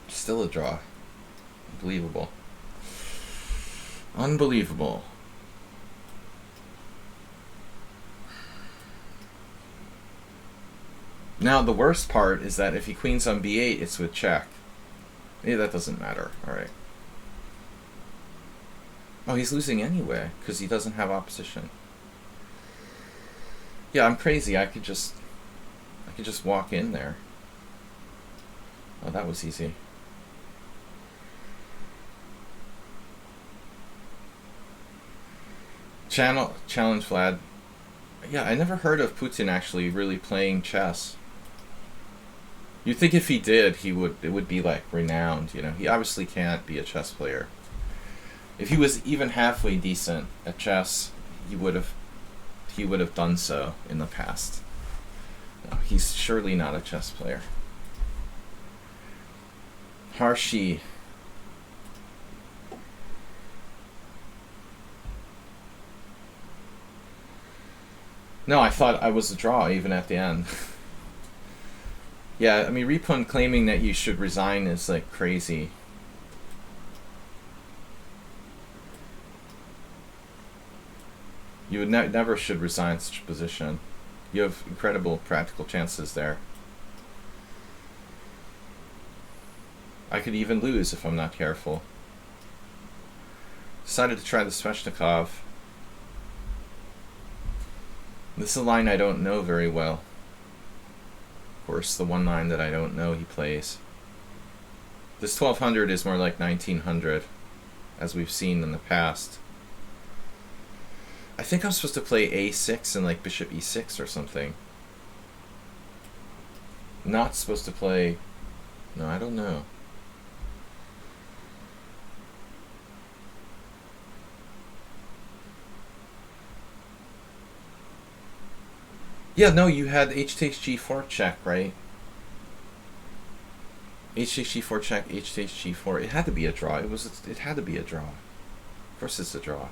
Speaker 1: Still a draw. Unbelievable. Unbelievable. Now, the worst part is that if he queens on b8, it's with check. Maybe that doesn't matter. Alright. Oh, he's losing anyway, because he doesn't have opposition. Yeah, I'm crazy. I could just walk in there. Oh, that was easy. Challenge Vlad. Yeah, I never heard of Putin actually really playing chess. You'd think if he did, it would be like renowned, you know. He obviously can't be a chess player. If he was even halfway decent at chess, he would have done so in the past. No, he's surely not a chess player. Harshi. No, I thought I was a draw even at the end. Yeah, I mean, Repun claiming that you should resign is like crazy. You would never should resign such a position. You have incredible practical chances there. I could even lose if I'm not careful. Decided to try the Sveshnikov. This is a line I don't know very well. Of course, the one line that I don't know he plays. This 1200 is more like 1900, as we've seen in the past. I think I'm supposed to play a6 and like bishop e6 or something. Not supposed to play... No, I don't know. Yeah, no, you had h takes g4 check, right? H takes g4 check, h takes g4. It had to be a draw. It had to be a draw. Of course it's a draw.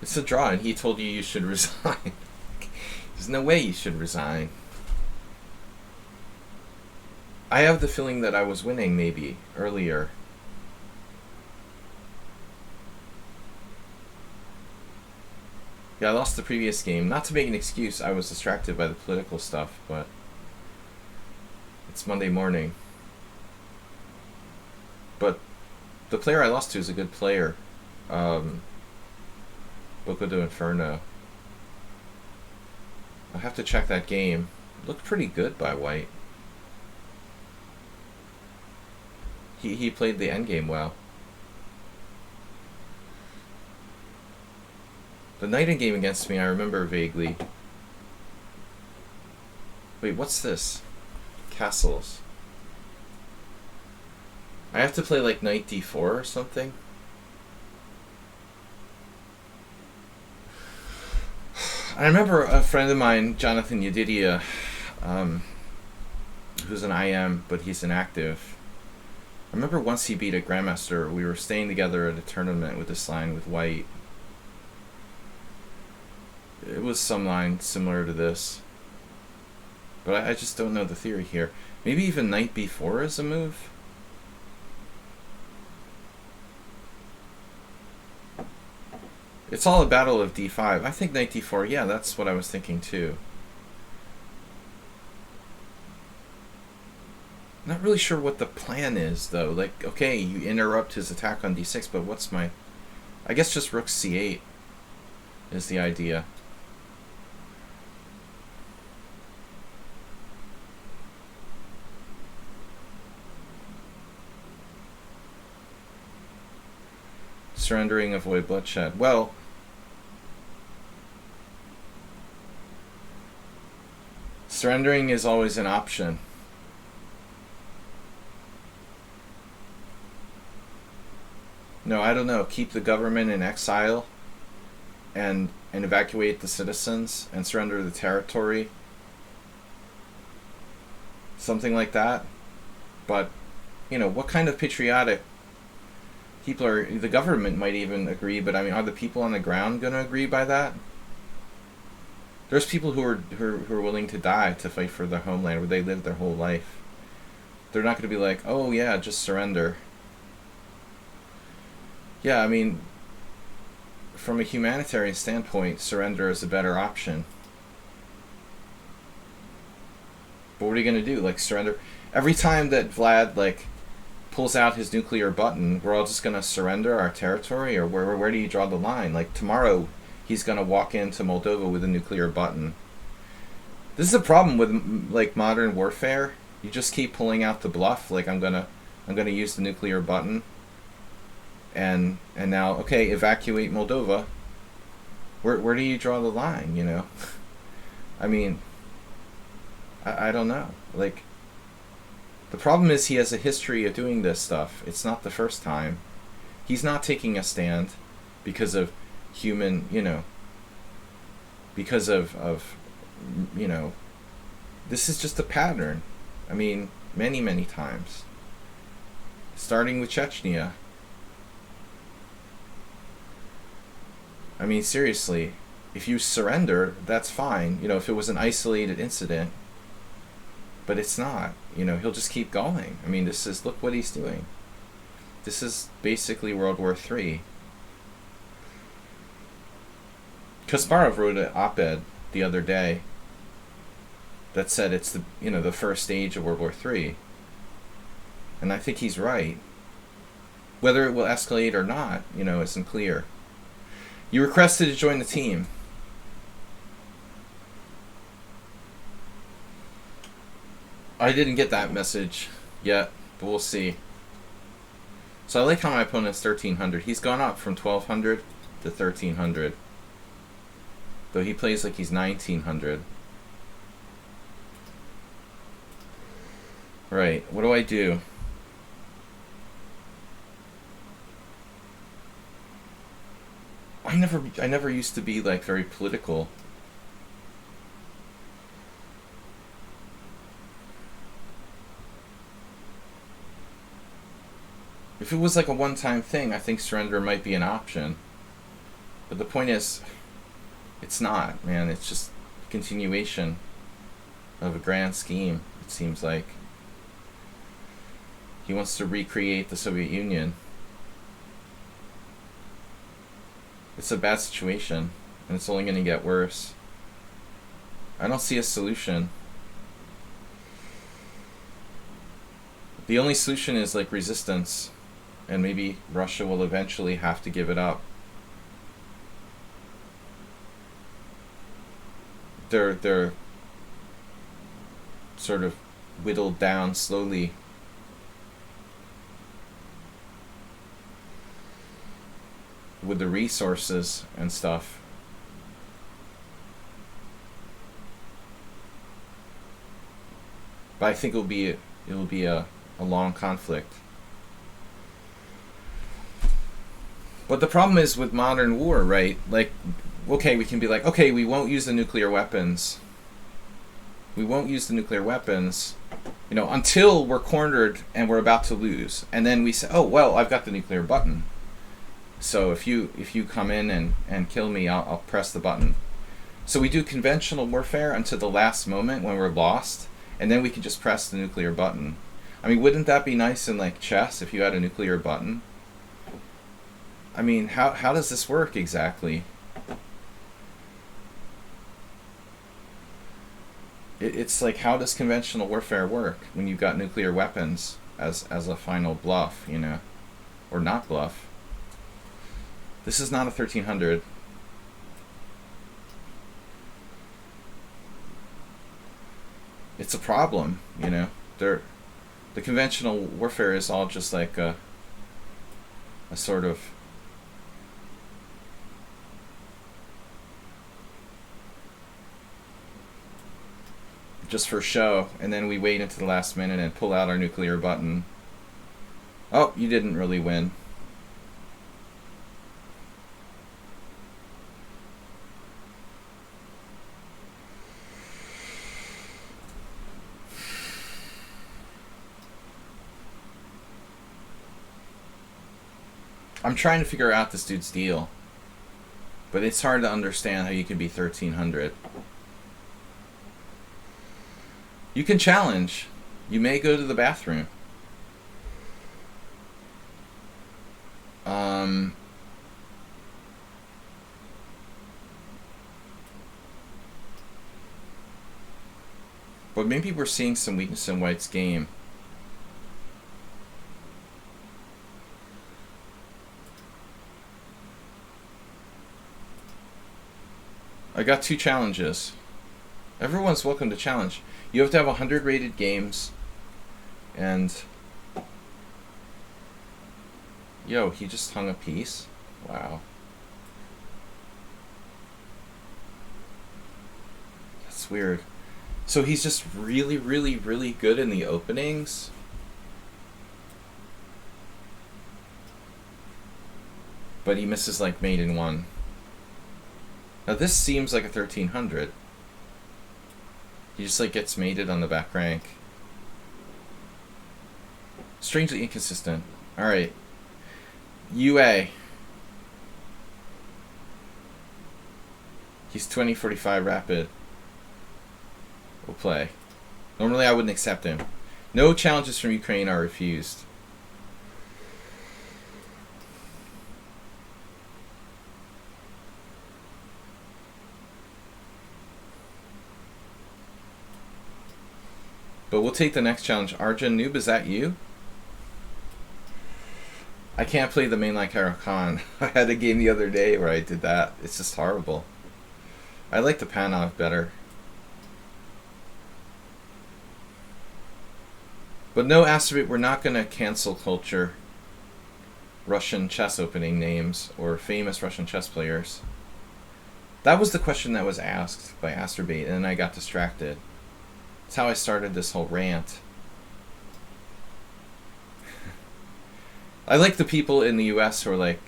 Speaker 1: It's a draw, and he told you should resign. There's no way you should resign. I have the feeling that I was winning, maybe, earlier. Yeah, I lost the previous game. Not to make an excuse, I was distracted by the political stuff, but it's Monday morning. But the player I lost to is a good player. Bocco do Inferno. have to check that game. Looked pretty good by white. He played the endgame well. The knight endgame against me, I remember vaguely. Wait, what's this? Castles. I have to play like knight d4 or something? I remember a friend of mine, Jonathan Yedidia, who's an IM, but he's inactive. I remember once he beat a Grandmaster. We were staying together at a tournament with this line with white. It was some line similar to this. But I just don't know the theory here. Maybe even knight b4 is a move? It's all a battle of d5. I think knight d4, yeah, that's what I was thinking too. Not really sure what the plan is, though. Like, okay, you interrupt his attack on d6, but what's my... I guess just rook c8 is the idea. Surrendering, avoid bloodshed. Well, surrendering is always an option. No, I don't know. Keep the government in exile and evacuate the citizens and surrender the territory. Something like that. But, you know, what kind of patriotic people are... The government might even agree, but I mean, are the people on the ground going to agree by that? There's people who are willing to die to fight for their homeland where they live their whole life. They're not going to be like, oh yeah, just surrender. Yeah, I mean, from a humanitarian standpoint, surrender is a better option. But what are you going to do? Like, surrender? Every time that Vlad, like, pulls out his nuclear button, we're all just going to surrender our territory? Or where do you draw the line? Like, tomorrow, he's going to walk into Moldova with a nuclear button. This is a problem with, like, modern warfare. You just keep pulling out the bluff. Like, I'm gonna use the nuclear button. And now, okay, evacuate Moldova. Where do you draw the line, you know? I mean, I don't know. Like, the problem is he has a history of doing this stuff. It's not the first time. He's not taking a stand because of human, you know, because of you know, this is just a pattern. I mean, many times. Starting with Chechnya. I mean, seriously, if you surrender, that's fine. You know, if it was an isolated incident. But it's not. You know, he'll just keep going. I mean, this is... Look what he's doing. This is basically World War III. Kasparov wrote an op-ed the other day that said it's the, you know, the first stage of World War III. And I think he's right. Whether it will escalate or not, you know, isn't clear. You requested to join the team. I didn't get that message yet, but we'll see. So I like how my opponent's 1300. He's gone up from 1200 to 1300. Though he plays like he's 1900. Right, what do I do? I never used to be like very political. If it was like a one-time thing, I think surrender might be an option. But the point is, it's not, man. It's just a continuation of a grand scheme, it seems like. He wants to recreate the Soviet Union. It's a bad situation, and it's only going to get worse. I don't see a solution. The only solution is like resistance, and maybe Russia will eventually have to give it up. they're sort of whittled down slowly. With the resources and stuff. But I think it'll be a long conflict. But the problem is with modern war, right? Like, okay, we can be like, okay, we won't use the nuclear weapons. We won't use the nuclear weapons, you know, until we're cornered and we're about to lose. And then we say, oh, well, I've got the nuclear button. So if you come in and kill me, I'll press the button. So we do conventional warfare until the last moment when we're lost, and then we can just press the nuclear button. I mean, wouldn't that be nice in like chess if you had a nuclear button? I mean, how does this work exactly? It's like, how does conventional warfare work when you've got nuclear weapons as a final bluff, you know, or not bluff? This is not a 1300. It's a problem, you know. The conventional warfare is all just like a sort of just for show, and then we wait until the last minute and pull out our nuclear button. Oh, you didn't really win. I'm trying to figure out this dude's deal, but it's hard to understand how you can be 1300. You can challenge. You may go to the bathroom. But maybe we're seeing some weakness in White's game. I got 2 challenges. Everyone's welcome to challenge. You have to have 100 rated games. And... yo, he just hung a piece? Wow. That's weird. So he's just really, really, really good in the openings? But he misses like mate in 1. Now this seems like a 1300. He just like gets mated on the back rank. Strangely inconsistent. Alright. UA. He's 2045 rapid. We'll play. Normally I wouldn't accept him. No challenges from Ukraine are refused. But we'll take the next challenge. Arjun Noob, is that you? I can't play the mainline Karakan. I had a game the other day where I did that. It's just horrible. I like the Panov better. But no, Astrobate, we're not going to cancel culture Russian chess opening names or famous Russian chess players. That was the question that was asked by Astrobate, and then I got distracted. That's how I started this whole rant. I like the people in the US who are like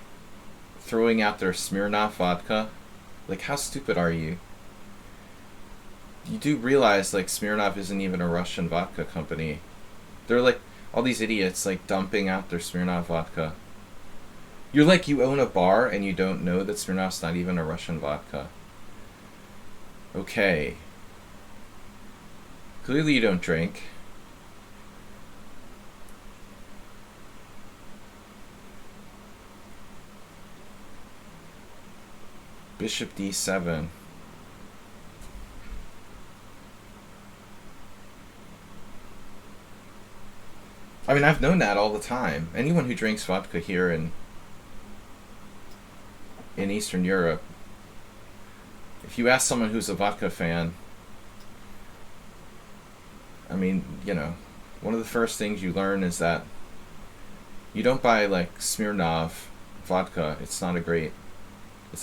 Speaker 1: throwing out their Smirnoff vodka. Like, how stupid are you? You do realize like Smirnoff isn't even a Russian vodka company. They're like all these idiots like dumping out their Smirnoff vodka. You're like, you own a bar and you don't know that Smirnoff's not even a Russian vodka. Okay. Clearly you don't drink. Bishop d7. I mean, I've known that all the time. Anyone who drinks vodka here in Eastern Europe, if you ask someone who's a vodka fan, I mean, you know, one of the first things you learn is that you don't buy like Smirnoff vodka. It's not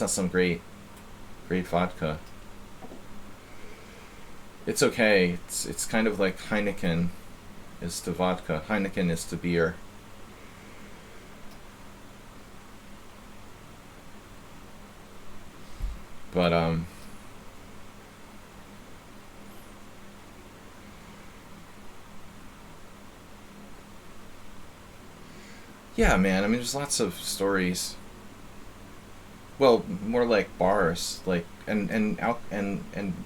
Speaker 1: some great vodka. It's okay. It's kind of like Heineken is to vodka. Heineken is to beer. But yeah, man. I mean, there's lots of stories. Well, more like bars, like and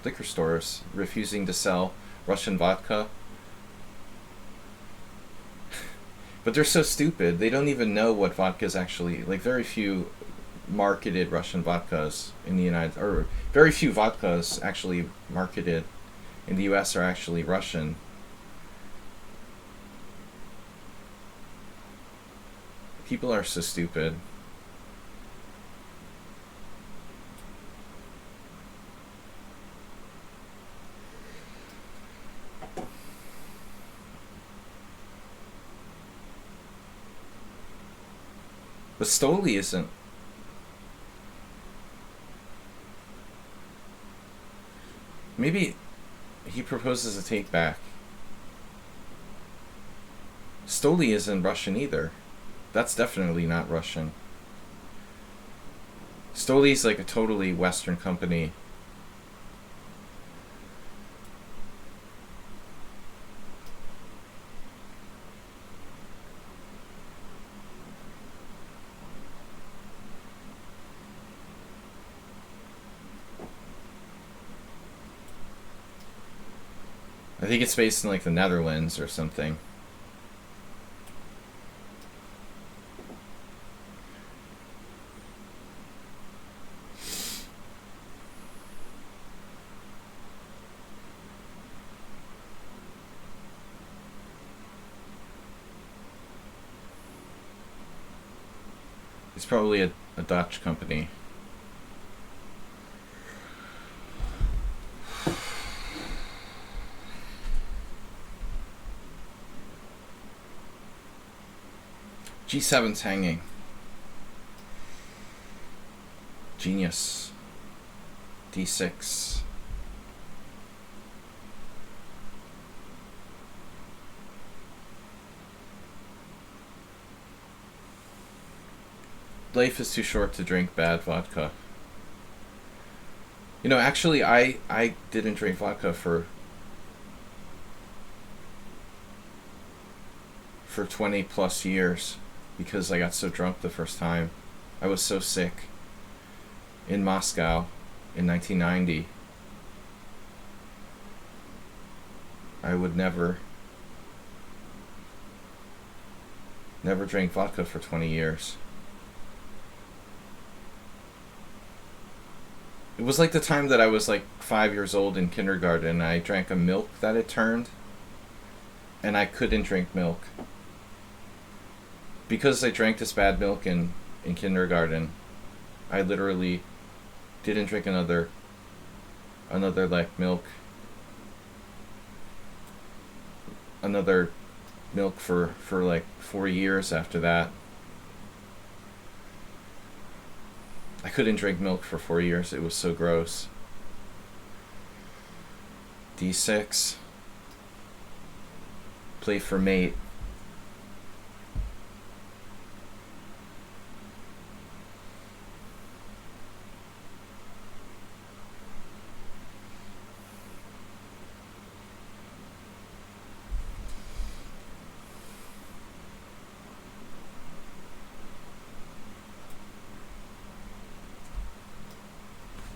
Speaker 1: liquor stores refusing to sell Russian vodka. But they're so stupid. They don't even know what vodka is actually like. Very few marketed Russian vodkas in the or very few vodkas actually marketed in the U.S. are actually Russian. People are so stupid. But Stoli isn't. Maybe he proposes a take back. Stoli isn't Russian either. That's definitely not Russian. Stoli's like a totally Western company. I think it's based in like the Netherlands or something. It's probably a Dutch company. G7's hanging. Genius. D6. Life is too short to drink bad vodka. You know, actually, I didn't drink vodka for 20 plus years because I got so drunk the first time. I was so sick in Moscow in 1990. I would never drink vodka for 20 years. It was like the time that I was like 5 years old in kindergarten. I drank a milk that it turned, and I couldn't drink milk. Because I drank this bad milk in kindergarten, I literally didn't drink another like milk. Another milk for like 4 years after that. I couldn't drink milk for 4 years. It was so gross. D6. Play for mate.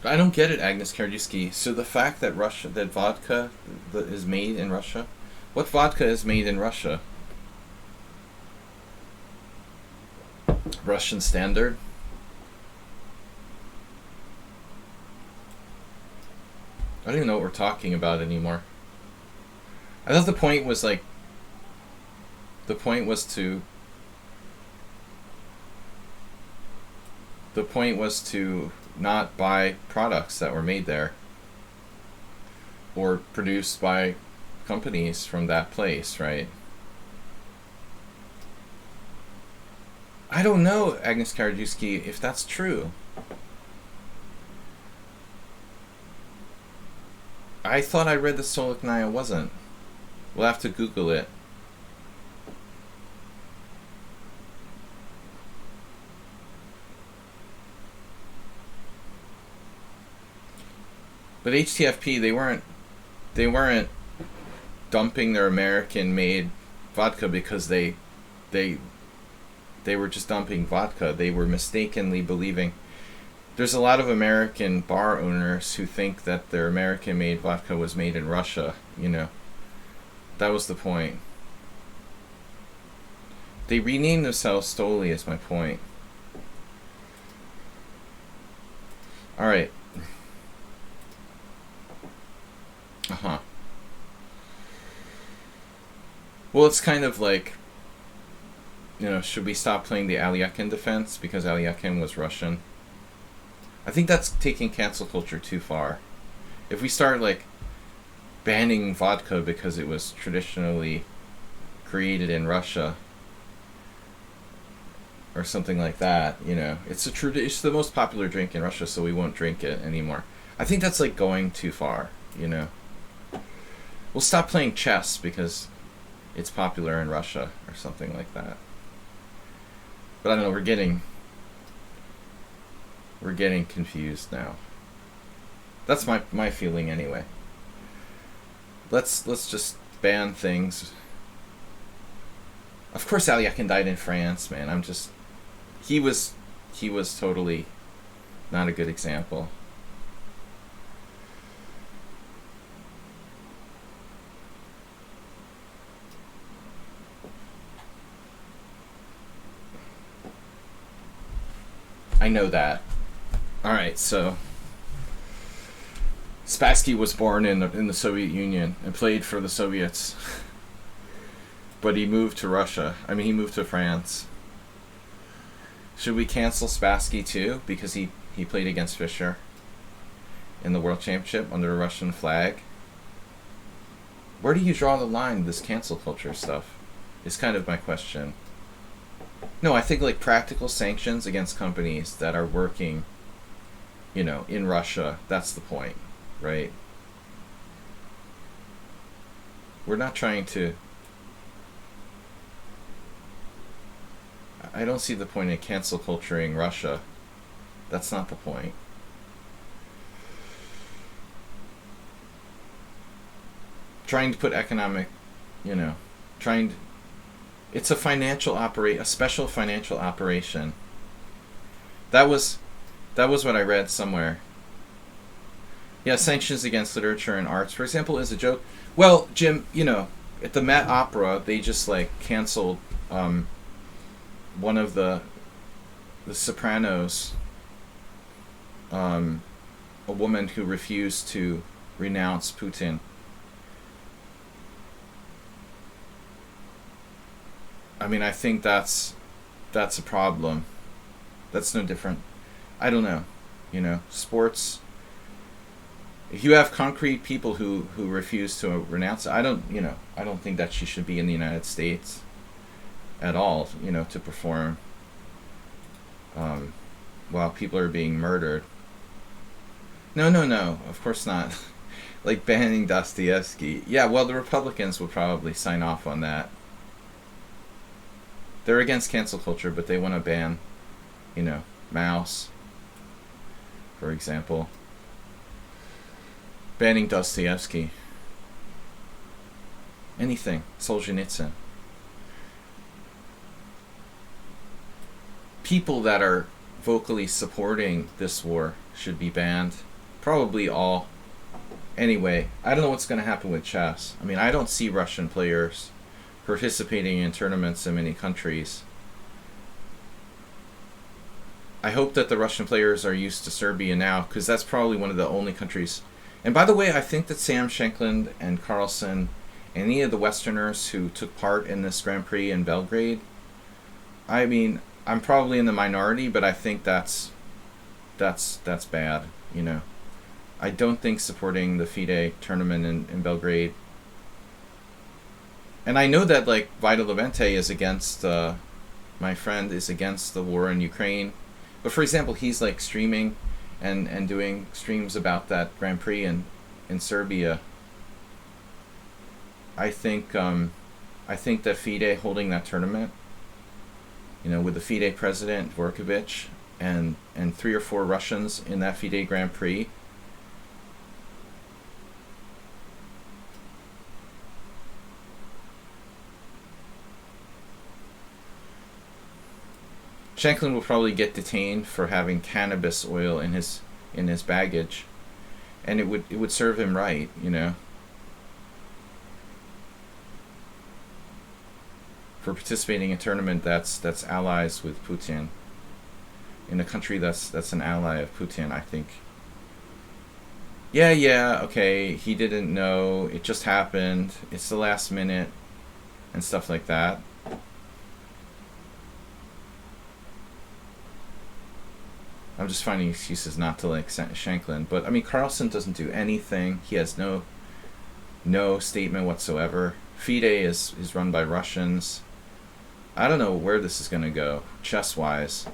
Speaker 1: I don't get it, Agnes Kardusky. So the fact that vodka is made in Russia, what vodka is made in Russia? Russian Standard? I don't even know what we're talking about anymore. I thought the point was like, the point was to not buy products that were made there or produced by companies from that place, right? I don't know, Agnes Karajewski, if that's true. I thought I read the Soloknaya wasn't. We'll have to Google it. But HTFP, they weren't dumping their American-made vodka because they were just dumping vodka. They were mistakenly believing. There's a lot of American bar owners who think that their American-made vodka was made in Russia, you know. That was the point. They renamed themselves Stoli, is my point. Alright. Uh-huh. Well, it's kind of like, you know, should we stop playing the Alyakin defense because Alyakin was Russian? I think that's taking cancel culture too far. If we start, like, banning vodka because it was traditionally created in Russia or something like that, you know, it's the most popular drink in Russia, so we won't drink it anymore. I think that's, like, going too far, you know. We'll stop playing chess because it's popular in Russia or something like that. But I don't know, we're getting confused now. That's my feeling anyway. Let's just ban things. Of course Alyakin died in France, man. He was totally not a good example. I know that. Alright, so Spassky was born in the Soviet Union and played for the Soviets. But he moved to Russia. I mean, he moved to France. Should we cancel Spassky too? Because he played against Fischer in the World Championship under a Russian flag. Where do you draw the line, this cancel culture stuff? Is kind of my question. No, I think like practical sanctions against companies that are working, you know, in Russia. That's the point, right? We're not trying to... I don't see the point in cancel culturing Russia. That's not the point. Trying to put economic, you know, it's a special financial operation. That was what I read somewhere. Yeah, sanctions against literature and arts, for example, is a joke. Well, Jim, you know, at the Met Opera, they just like canceled one of the Sopranos, a woman who refused to renounce Putin. I mean, I think that's a problem. That's no different. I don't know. You know, sports. If you have concrete people who refuse to renounce it, I don't think that she should be in the United States at all, you know, to perform while people are being murdered. No, of course not. Like banning Dostoevsky. Yeah, well, the Republicans would probably sign off on that. They're against cancel culture, but they want to ban, you know, Mouse, for example. Banning Dostoevsky. Anything. Solzhenitsyn. People that are vocally supporting this war should be banned. Probably all. Anyway, I don't know what's going to happen with chess. I mean, I don't see Russian players participating in tournaments in many countries. I hope that the Russian players are used to Serbia now, because that's probably one of the only countries. And by the way, I think that Sam Shankland and Carlsen, any of the Westerners who took part in this Grand Prix in Belgrade, I mean, I'm probably in the minority, but I think that's that's bad, you know. I don't think supporting the FIDE tournament in Belgrade. And I know that, like, Vita Levente is against, my friend is against the war in Ukraine. But for example, he's like streaming and doing streams about that Grand Prix in Serbia. I think that FIDE holding that tournament, you know, with the FIDE president Dvorkovich and 3 or 4 Russians in that FIDE Grand Prix. Shanklin will probably get detained for having cannabis oil in his baggage, and it would serve him right, you know, for participating in a tournament that's allies with Putin, in a country that's an ally of Putin. I think. Yeah, okay, he didn't know, it just happened, it's the last minute, and stuff like that. I'm just finding excuses not to like Shanklin. But I mean, Carlsen doesn't do anything. He has no statement whatsoever. FIDE is run by Russians. I don't know where this is going to go, chess-wise.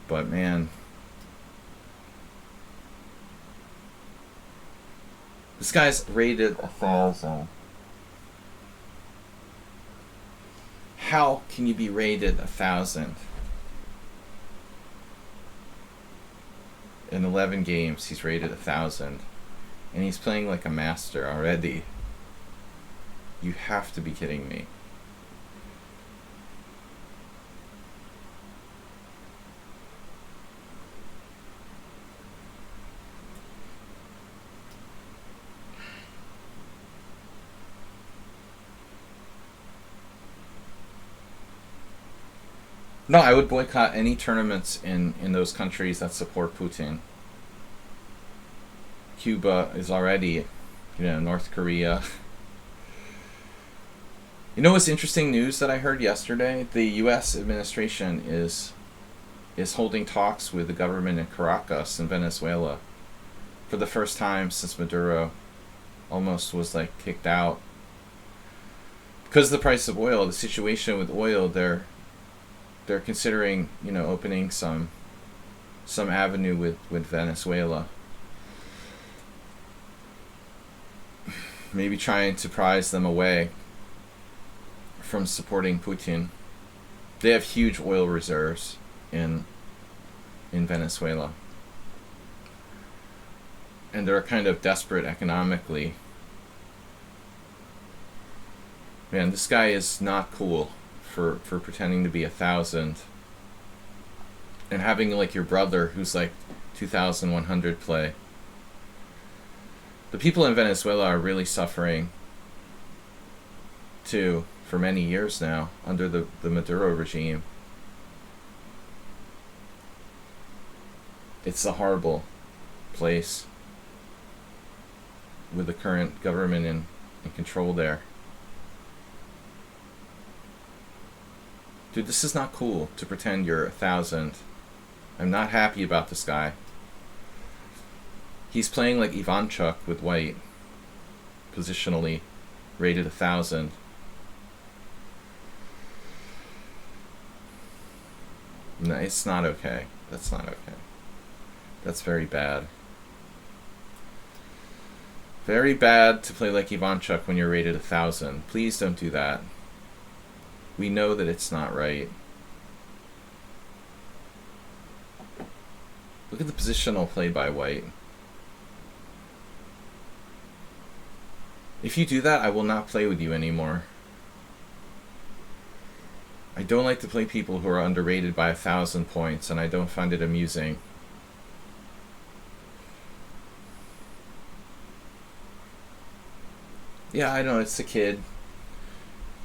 Speaker 1: But man, this guy's rated 1,000. How can you be rated 1,000? In 11 games, he's rated 1,000. And he's playing like a master already. You have to be kidding me. No, I would boycott any tournaments in those countries that support Putin. Cuba is already, you know, North Korea. You know what's interesting news that I heard yesterday? The U.S. administration is holding talks with the government in Caracas in Venezuela for the first time since Maduro almost was like kicked out. Because of the price of oil, the situation with oil, they're considering, you know, opening some avenue with Venezuela. Maybe trying to prize them away from supporting Putin. They have huge oil reserves in Venezuela. And they're kind of desperate economically. Man, this guy is not cool for pretending to be 1,000 and having like your brother who's like 2,100 play. The people in Venezuela are really suffering too for many years now under the Maduro regime. It's a horrible place with the current government in control there. Dude, this is not cool to pretend you're 1,000. I'm not happy about this guy. He's playing like Ivanchuk with white, positionally rated 1,000. No, it's not okay. That's not okay. That's very bad. Very bad to play like Ivanchuk when you're rated 1,000. Please don't do that. We know that it's not right. Look at the positional play by white. If you do that, I will not play with you anymore. I don't like to play people who are underrated by 1,000 points, and I don't find it amusing. Yeah, I know, it's a kid.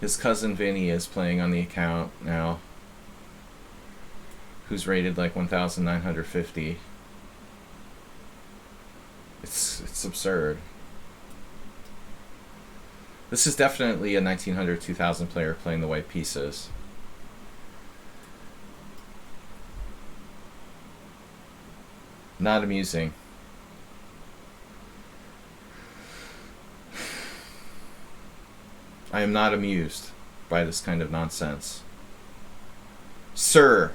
Speaker 1: His cousin Vinny is playing on the account now, who's rated like 1,950. It's absurd. This is definitely a 1,900, 2,000 player playing the white pieces. Not amusing. I am not amused by this kind of nonsense. Sir.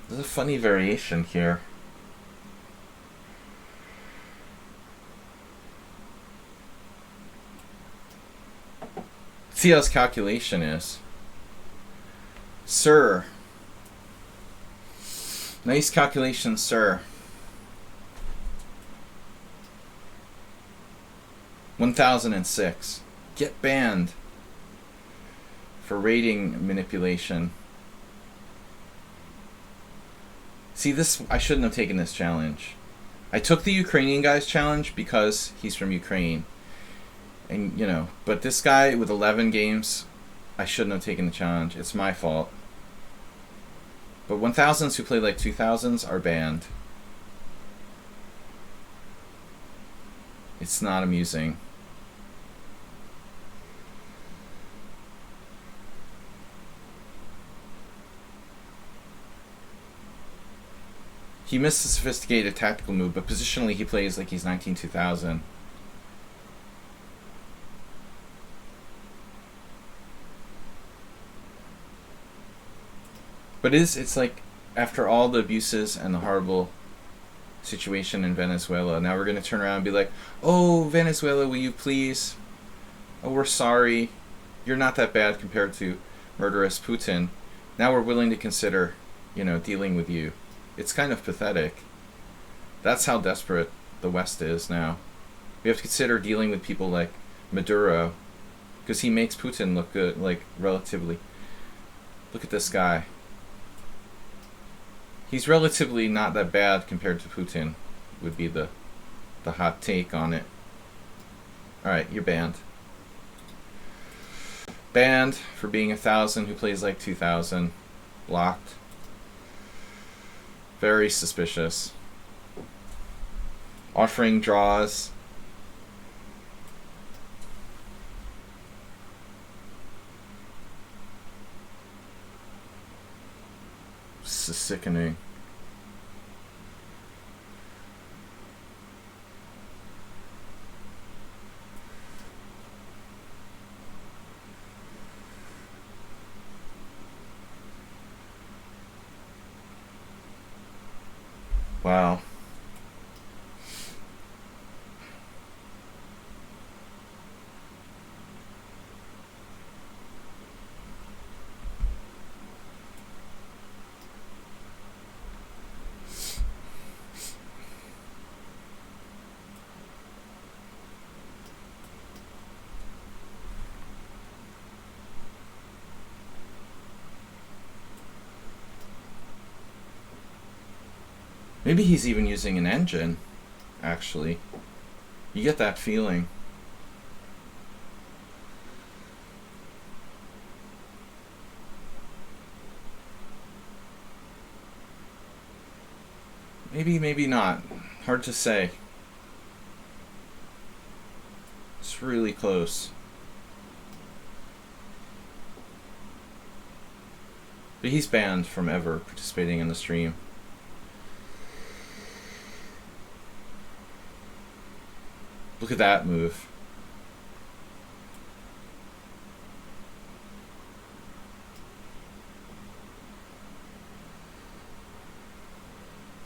Speaker 1: There's a funny variation here. See how his calculation is. Sir. Nice calculation, sir. 1006. Get banned for rating manipulation. See, this, I shouldn't have taken this challenge. I took the Ukrainian guy's challenge because he's from Ukraine. And, you know, but this guy with 11 games, I shouldn't have taken the challenge. It's my fault. But 1000s who play like 2000s are banned. It's not amusing. He missed a sophisticated tactical move, but positionally he plays like he's 19-2000. But it's like, after all the abuses and the horrible situation in Venezuela, now we're going to turn around and be like, oh, Venezuela, will you please? Oh, we're sorry. You're not that bad compared to murderous Putin. Now we're willing to consider, you know, dealing with you. It's kind of pathetic. That's how desperate the West is now. We have to consider dealing with people like Maduro, because he makes Putin look good, like, relatively. Look at this guy. He's relatively not that bad compared to Putin, would be the hot take on it. Alright, you're banned. Banned for being 1000 who plays like 2000. Blocked. Very suspicious. Offering draws. This is sickening. Wow. Maybe he's even using an engine, actually. You get that feeling. Maybe, maybe not. Hard to say. It's really close. But he's banned from ever participating in the stream. Look at that move.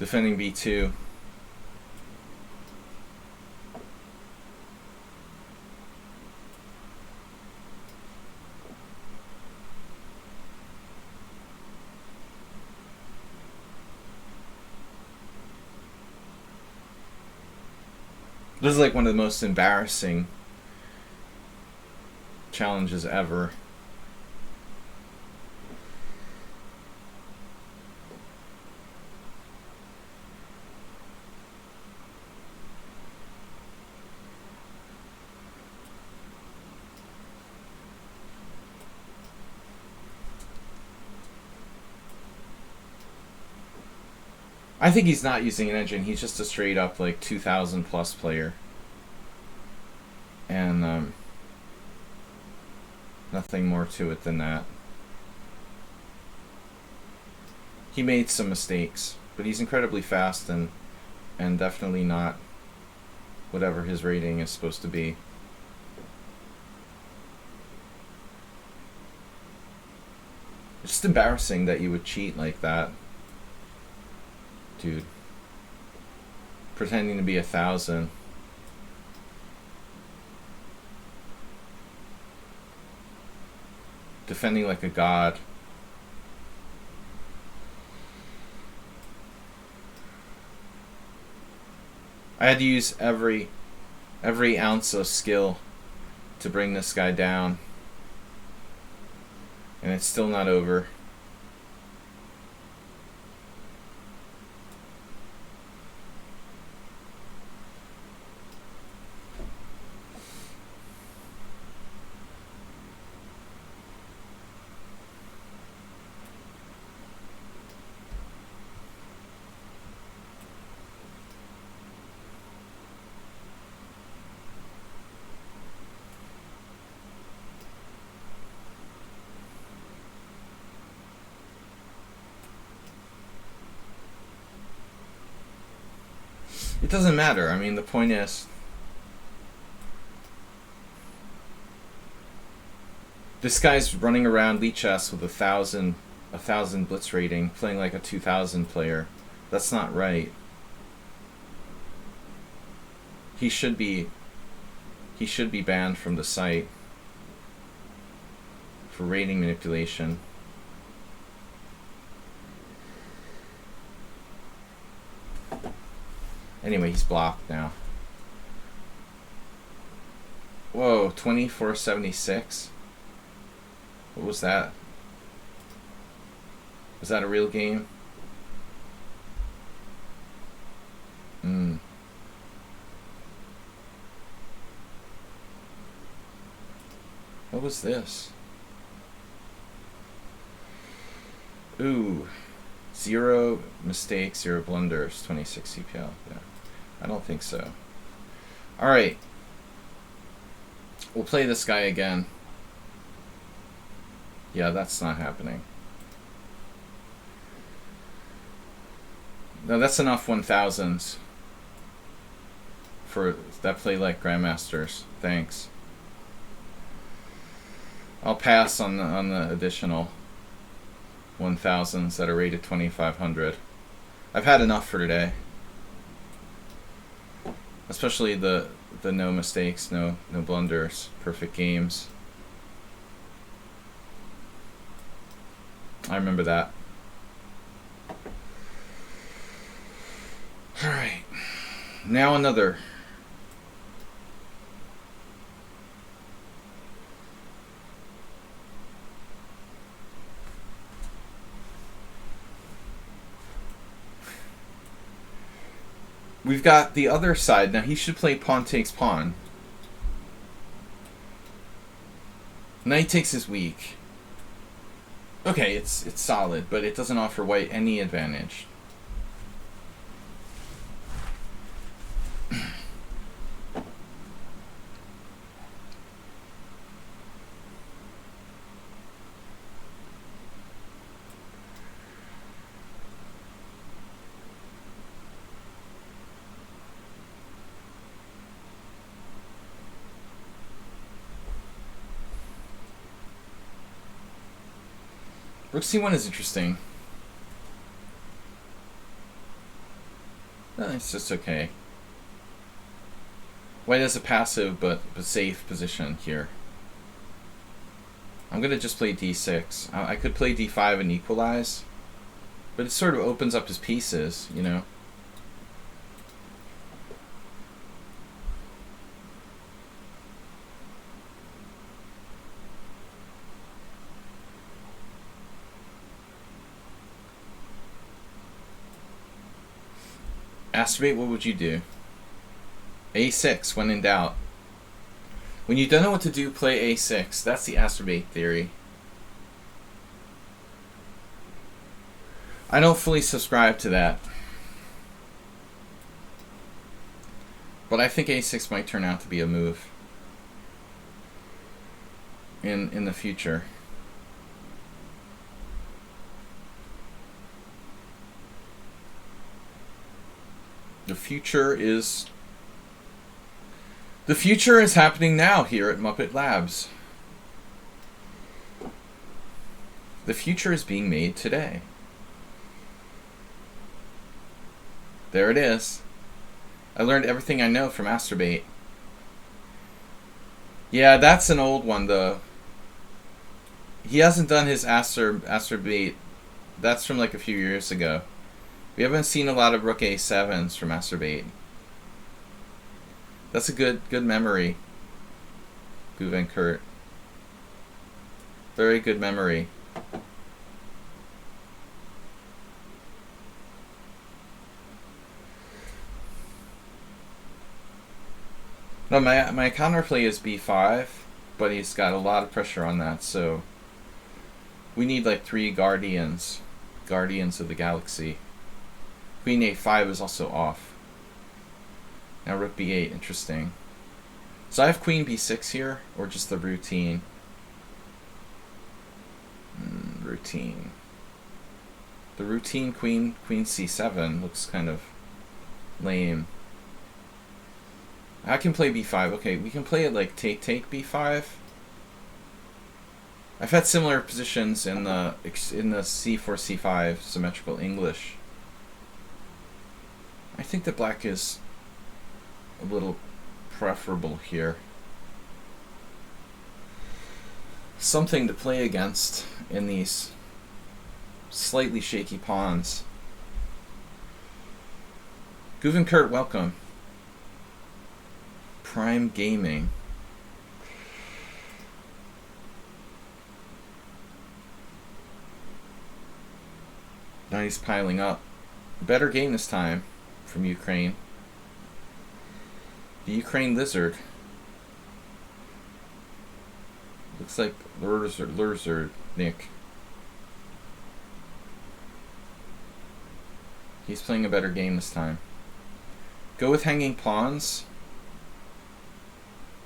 Speaker 1: Defending B2. This is like one of the most embarrassing challenges ever. I think he's not using an engine. He's just a straight up like 2,000 plus player, and nothing more to it than that. He made some mistakes, but he's incredibly fast and definitely not whatever his rating is supposed to be. It's just embarrassing that you would cheat like that. Dude. Pretending to be 1,000. Defending like a god. I had to use every ounce of skill to bring this guy down. And it's still not over. It doesn't matter. I mean, the point is, this guy's running around lichess with a thousand blitz rating, playing like a 2,000 player. That's not right. He should be banned from the site for rating manipulation. Anyway, he's blocked now. Whoa, 2476? What was that? Was that a real game? What was this? Ooh. 0 mistakes, 0 blunders, 26 CPL. Yeah. I don't think so. Alright. We'll play this guy again. Yeah, that's not happening. No, that's enough 1,000s for that play like Grandmasters. Thanks. I'll pass on the additional 1,000s that are rated 2,500. I've had enough for today. Especially the no mistakes, no blunders, perfect games. I remember that. Alright. Now another. We've got the other side. Now he should play pawn takes pawn. Knight takes is weak. Okay, it's solid, but it doesn't offer white any advantage. Rook c1 is interesting. It's just okay. White has a passive but safe position here. I'm gonna just play d6. I could play d5 and equalize, but it sort of opens up his pieces, you know. Astrobate, what would you do? A6 when in doubt. When you don't know what to do, play A6. That's the astrobate theory. I don't fully subscribe to that. But I think a6 might turn out to be a move in the future. The future is happening now here at Muppet Labs. The future is being made today. There it is. I learned everything I know from Masturbate. Yeah, that's an old one though. He hasn't done his Masturbate. That's from like a few years ago. We haven't seen a lot of Rook A7s from Masturbate. That's a good memory. Guven Kurt. Very good memory. No, my counterplay is b5, but he's got a lot of pressure on that, so we need like 3 guardians of the galaxy. Queen a5 is also off. Now rook b8, interesting. So I have queen b6 here, or just the routine? Routine. The routine queen c7 looks kind of lame. I can play b5. Okay, we can play it like take b5. I've had similar positions in the c4 c5 symmetrical English. I think that black is a little preferable here. Something to play against in these slightly shaky pawns. Guven Kurt, welcome. Prime Gaming. Now he's piling up. Better game this time from Ukraine. The Ukraine Lizard. Looks like Lizard Nick. He's playing a better game this time. Go with hanging pawns.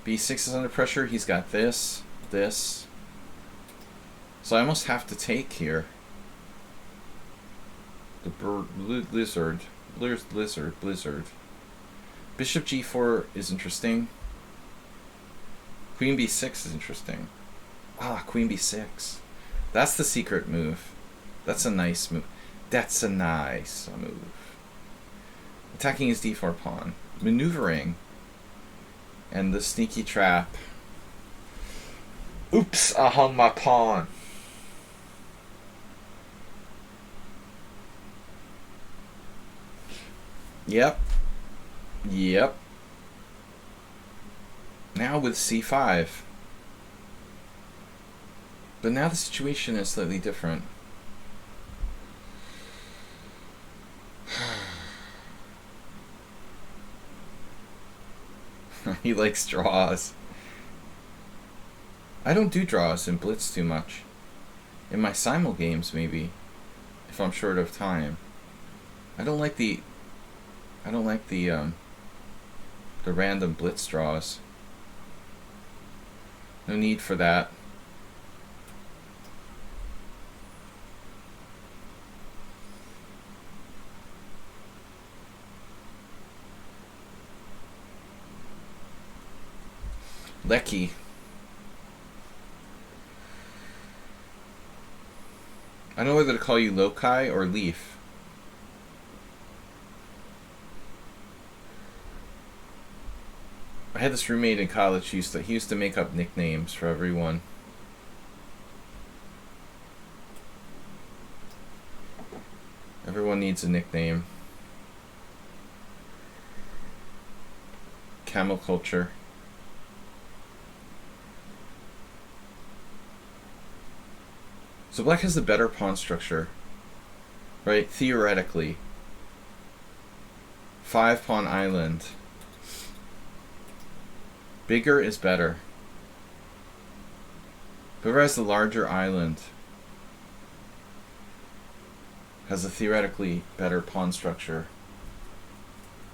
Speaker 1: b6 is under pressure. He's got this. So I almost have to take here. The blizzard. Bishop g4 is interesting. Queen b6 is interesting. Queen b6. That's the secret move. That's a nice move. That's a nice move. Attacking his d4 pawn. Maneuvering. And the sneaky trap. Oops, I hung my pawn. Yep. Now with c5. But now the situation is slightly different. He likes draws. I don't do draws in Blitz too much. In my simul games, maybe, if I'm short of time. I don't like the random Blitz draws. No need for that. Lecky. I don't know whether to call you Lokai or Leaf. I had this roommate in college. He used to make up nicknames for everyone. Everyone needs a nickname. Camel culture. So black has the better pawn structure, right? Theoretically. 5-pawn island. Bigger is better. Whoever has the larger island has a theoretically better pawn structure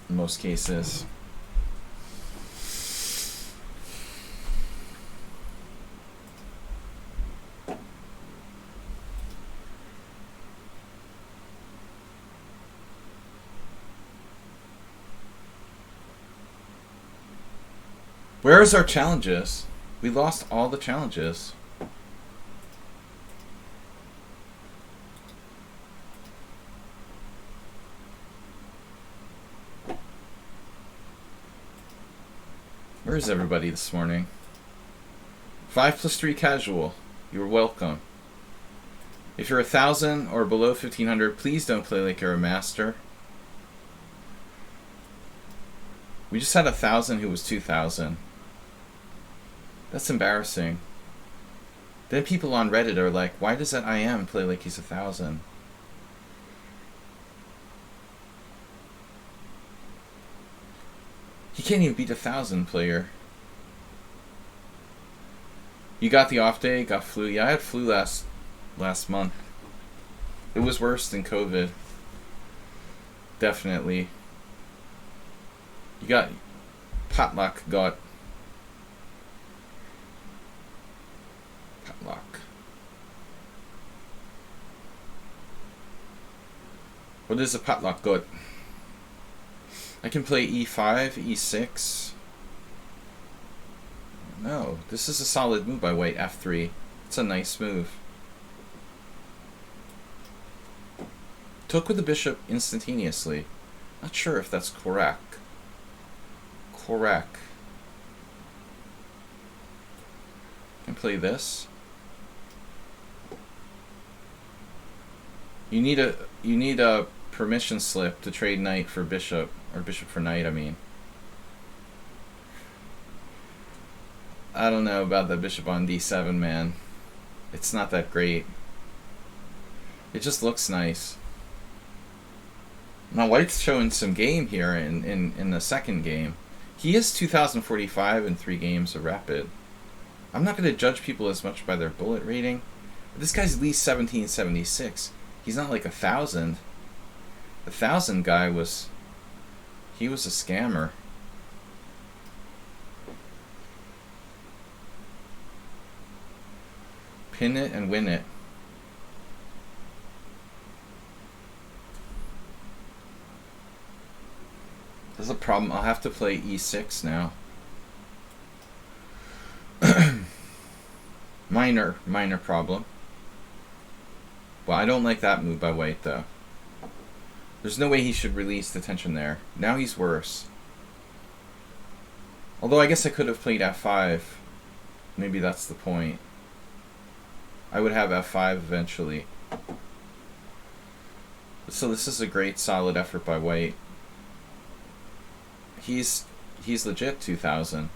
Speaker 1: in most cases. Where's our challenges? We lost all the challenges. Where is everybody this morning? 5+3 casual. You're welcome. If you're 1,000 or below 1,500, please don't play like you're a master. We just had 1,000 who was 2,000. That's embarrassing. Then people on Reddit are like, why does that IM play like he's 1,000? He can't even beat 1,000 player. You got the off day, got flu. Yeah, I had flu last month. It was worse than COVID. Definitely. You got potluck got potluck. What is a potluck got? I can play e5, e6. No, this is a solid move by white, f3. It's a nice move. Took with the bishop instantaneously. Not sure if that's correct. Correct. Can play this. You need a permission slip to trade knight for bishop, or bishop for knight, I mean. I don't know about the bishop on d7, man. It's not that great. It just looks nice. Now white's showing some game here in the second game. He is 2,045 in 3 games of rapid. I'm not going to judge people as much by their bullet rating. But this guy's at least 1776. He's not like 1,000. 1,000 guy was... He was a scammer. Pin it and win it. There's a problem. I'll have to play e6 now. minor problem. Well, I don't like that move by white though. There's no way he should release the tension there. Now he's worse. Although I guess I could have played f5. Maybe that's the point. I would have f5 eventually. So this is a great solid effort by white. He's legit 2,000.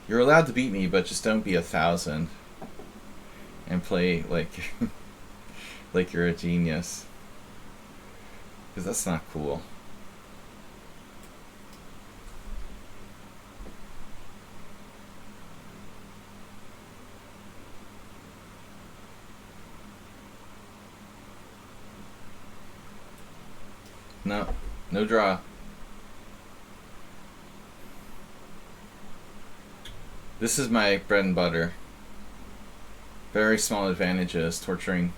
Speaker 1: You're allowed to beat me, but just don't be 1,000 and play like like you're a genius, because that's not cool. No draw. This is my bread and butter. Very small advantages, torturing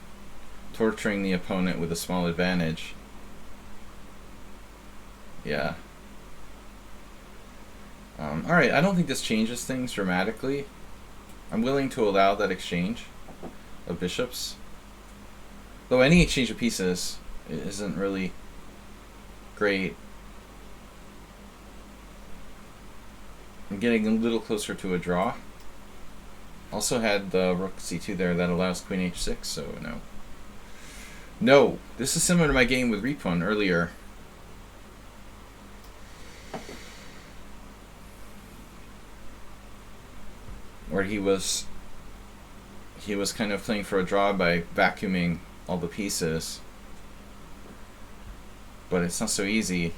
Speaker 1: the opponent with a small advantage. Yeah. Alright, I don't think this changes things dramatically. I'm willing to allow that exchange of bishops. Though any exchange of pieces isn't really great. I'm getting a little closer to a draw. Also had the rook c2 there that allows queen h6, so no. No, this is similar to my game with Ripon earlier. Where he was kind of playing for a draw by vacuuming all the pieces. But it's not so easy.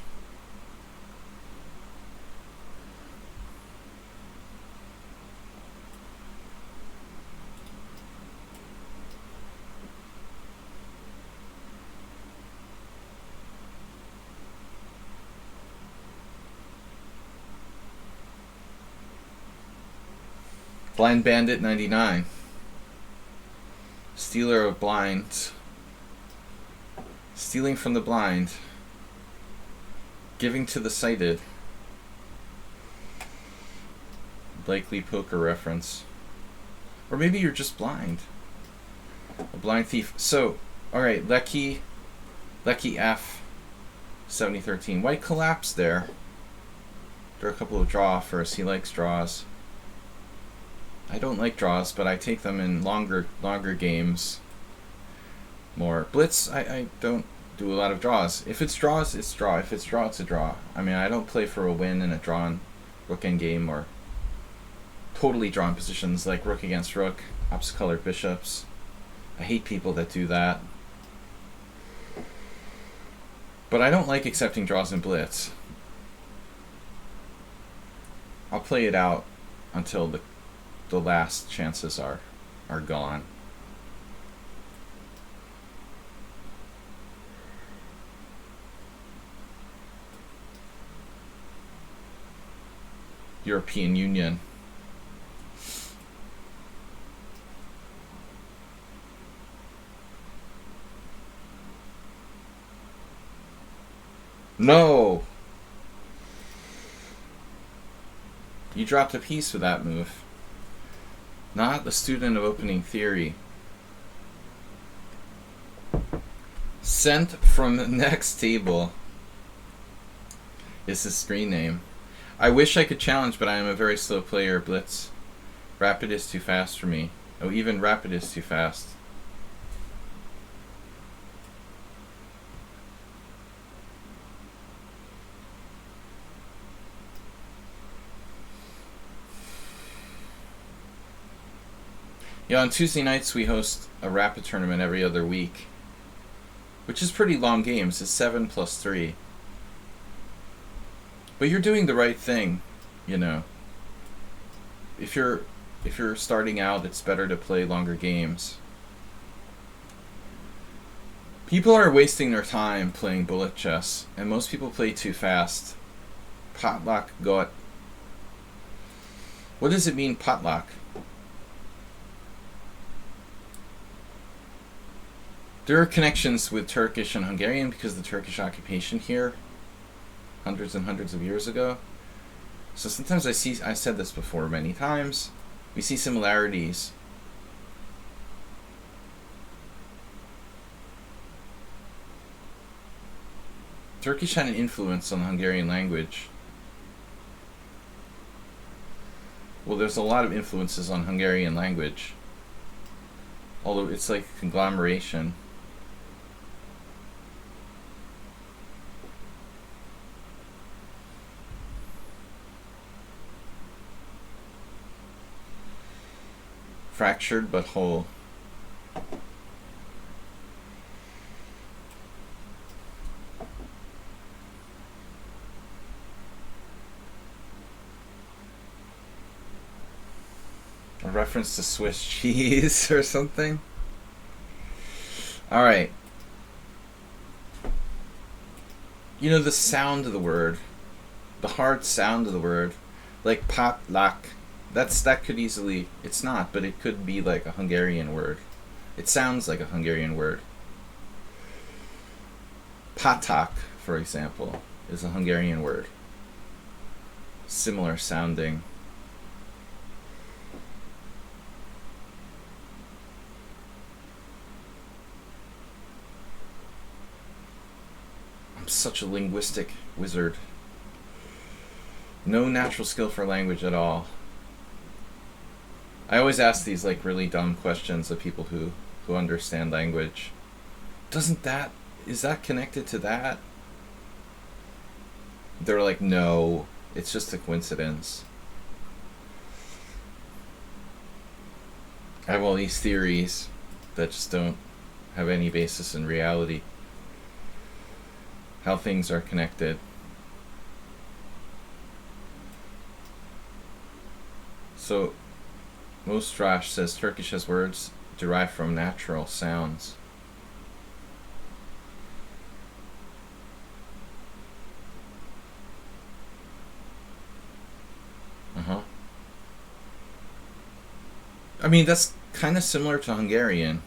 Speaker 1: Blind Bandit 99. Stealer of blinds. Stealing from the blind. Giving to the sighted. Likely poker reference. Or maybe you're just blind. A blind thief. So, alright, Lecky F 7013. White collapsed there. There are a couple of draw first. He likes draws. I don't like draws, but I take them in longer games more. Blitz, I don't do a lot of draws. If it's draws, it's draw. If it's draw, it's a draw. I mean, I don't play for a win in a drawn rook endgame or totally drawn positions like rook against rook, opposite colored bishops. I hate people that do that. But I don't like accepting draws in Blitz. I'll play it out until the last chances are gone. European Union. No! You dropped a piece with that move. Not the student of opening theory. Sent from the next table is his screen name. I wish I could challenge, but I am a very slow player, Blitz. Rapid is too fast for me. Oh, even rapid is too fast. Yeah, on Tuesday nights we host a rapid tournament every other week, which is pretty long games. It's 7 plus 3. But you're doing the right thing, you know. If you're starting out, it's better to play longer games. People are wasting their time playing bullet chess, and most people play too fast. Potluck got. What does it mean, potluck? There are connections with Turkish and Hungarian because of the Turkish occupation here hundreds and hundreds of years ago. So sometimes I said this before many times, we see similarities. Turkish had an influence on the Hungarian language. Well, there's a lot of influences on Hungarian language, although it's like a conglomeration. Fractured but whole. A reference to Swiss cheese or something? Alright. You know the sound of the word. The hard sound of the word. Like potluck. That could easily, it's not, but it could be like a Hungarian word. It sounds like a Hungarian word. Patak, for example, is a Hungarian word. Similar sounding. I'm such a linguistic wizard. No natural skill for language at all. I always ask these like really dumb questions of people who understand language. Is that connected to that? They're like, no, it's just a coincidence. I have all these theories that just don't have any basis in reality. How things are connected. So, Mostrash says Turkish has words derived from natural sounds. I mean, that's kind of similar to Hungarian,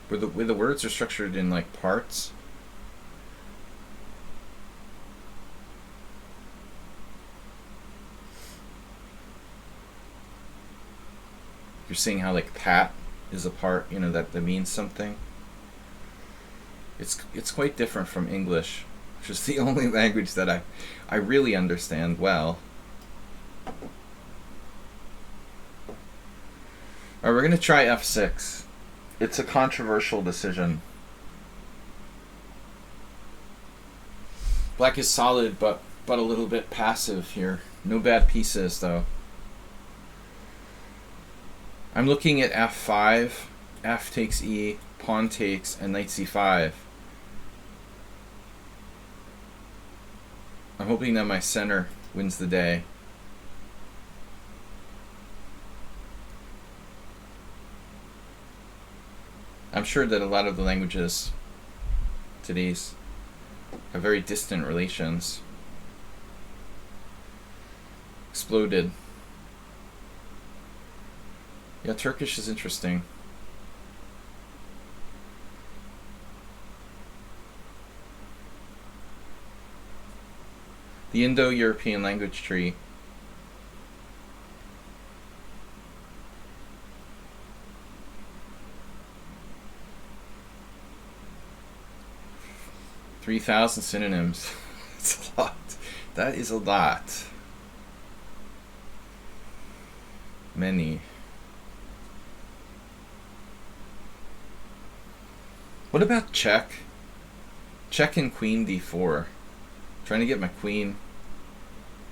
Speaker 1: where the words are structured in like parts. You're seeing how like pat is a part, you know, that means something. It's quite different from English, which is the only language that I really understand well. Alright, we're gonna try f6. It's a controversial decision. Black is solid, but a little bit passive here. No bad pieces though. I'm looking at f5, f takes e, pawn takes, and knight c5. I'm hoping that my center wins the day. I'm sure that a lot of the languages today's have very distant relations. Exploded. Yeah, Turkish is interesting. The Indo-European language tree. $3,000 synonyms. That's a lot. That is a lot. Many. What about check? Check and queen d4. Trying to get my queen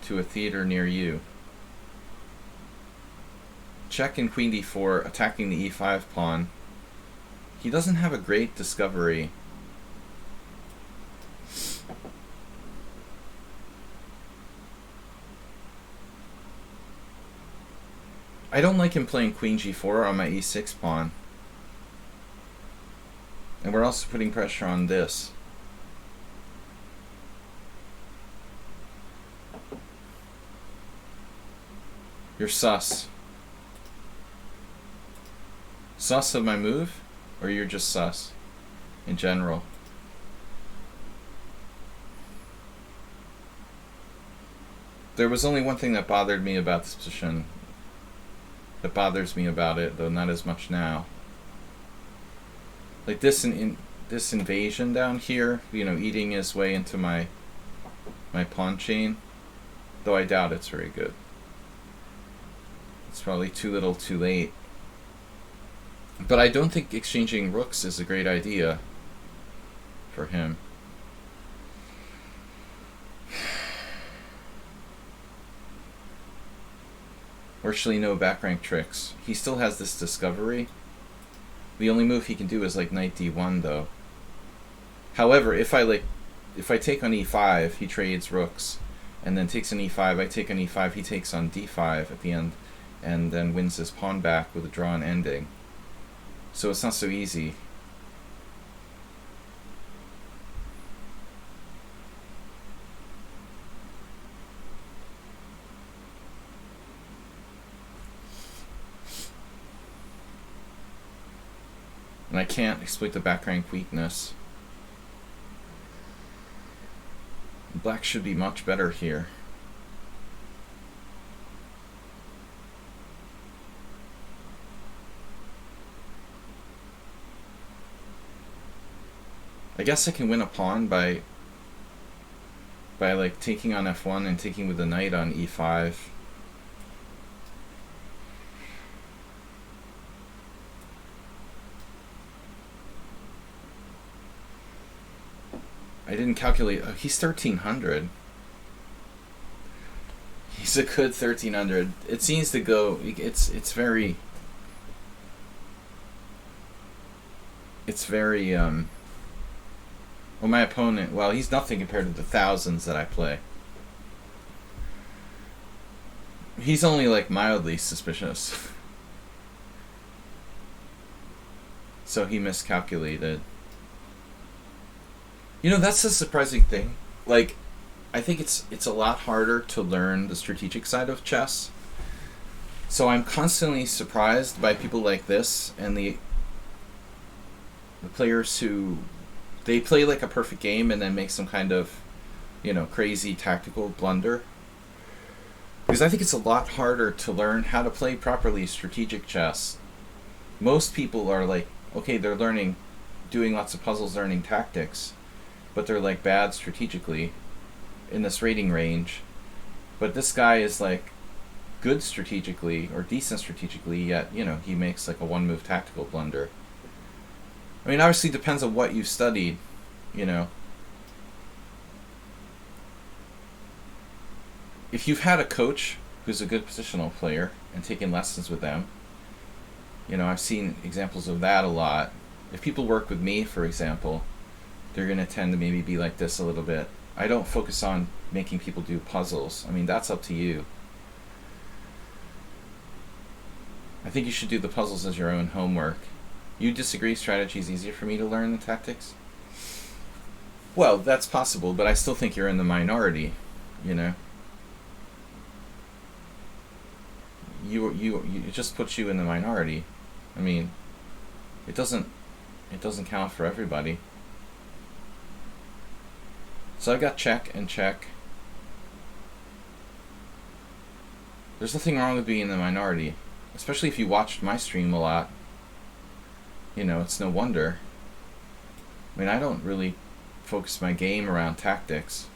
Speaker 1: to a theater near you. Check and queen d4, attacking the e5 pawn. He doesn't have a great discovery. I don't like him playing queen g4 on my e6 pawn. And we're also putting pressure on this. You're sus. Sus of my move? Or you're just sus in general? There was only one thing that bothered me about this position. That bothers me about it, though not as much now. Like this this invasion down here, you know, eating his way into my pawn chain, though I doubt it's very good. It's probably too little too late. But I don't think exchanging rooks is a great idea for him. Virtually no back rank tricks. He still has this discovery. The only move he can do is like knight d1 though. However, if I take on e5, he trades rooks, and then takes on e5, I take on e5, he takes on d5 at the end, and then wins his pawn back with a drawn ending. So it's not so easy. And I can't exploit the back rank weakness. Black should be much better here. I guess I can win a pawn by like taking on f1 and taking with the knight on e5. I didn't calculate. Oh, he's 1300. He's a good 1300. It seems to go. It's very. Well, my opponent. Well, he's nothing compared to the thousands that I play. He's only like mildly suspicious. So he miscalculated. You know, that's a surprising thing. Like, I think it's a lot harder to learn the strategic side of chess So I'm constantly surprised by people like this and the players who they play like a perfect game and then make some kind of, crazy tactical blunder. Because I think it's a lot harder to learn how to play properly strategic chess. Most people are like, okay, they're doing lots of puzzles, learning tactics, but they're like bad strategically in this rating range. But this guy is like good strategically or decent strategically, yet, he makes like a one-move tactical blunder. I mean, obviously it depends on what you've studied, If you've had a coach who's a good positional player and taken lessons with them, I've seen examples of that a lot. If people work with me, for example, they're going to tend to maybe be like this a little bit. I don't focus on making people do puzzles. I mean, that's up to you. I think you should do the puzzles as your own homework. You disagree strategy is easier for me to learn than tactics? Well, that's possible, but I still think you're in the minority, It just puts you in the minority. I mean, it doesn't count for everybody. So I've got check and check. There's nothing wrong with being in the minority, especially if you watched my stream a lot. It's no wonder. I mean, I don't really focus my game around tactics.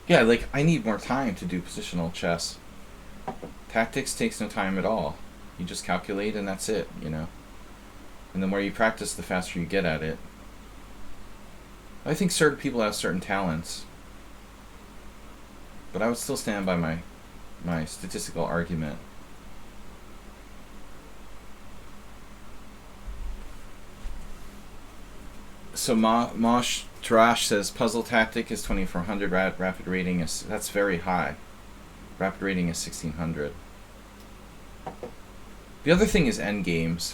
Speaker 1: Yeah, like, I need more time to do positional chess. Tactics takes no time at all. You just calculate and that's it, And the more you practice, the faster you get at it. I think certain people have certain talents. But I would still stand by my statistical argument. So Mosh Trash says puzzle tactic is 2400, rapid rating that's very high. Rapid rating is 1600. The other thing is endgames.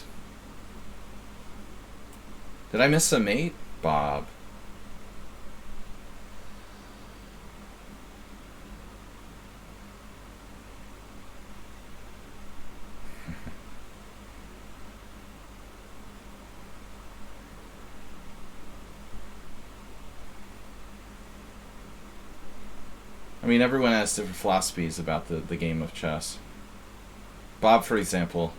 Speaker 1: Did I miss a mate? Bob. I mean, everyone has different philosophies about the game of chess. Bob, for example,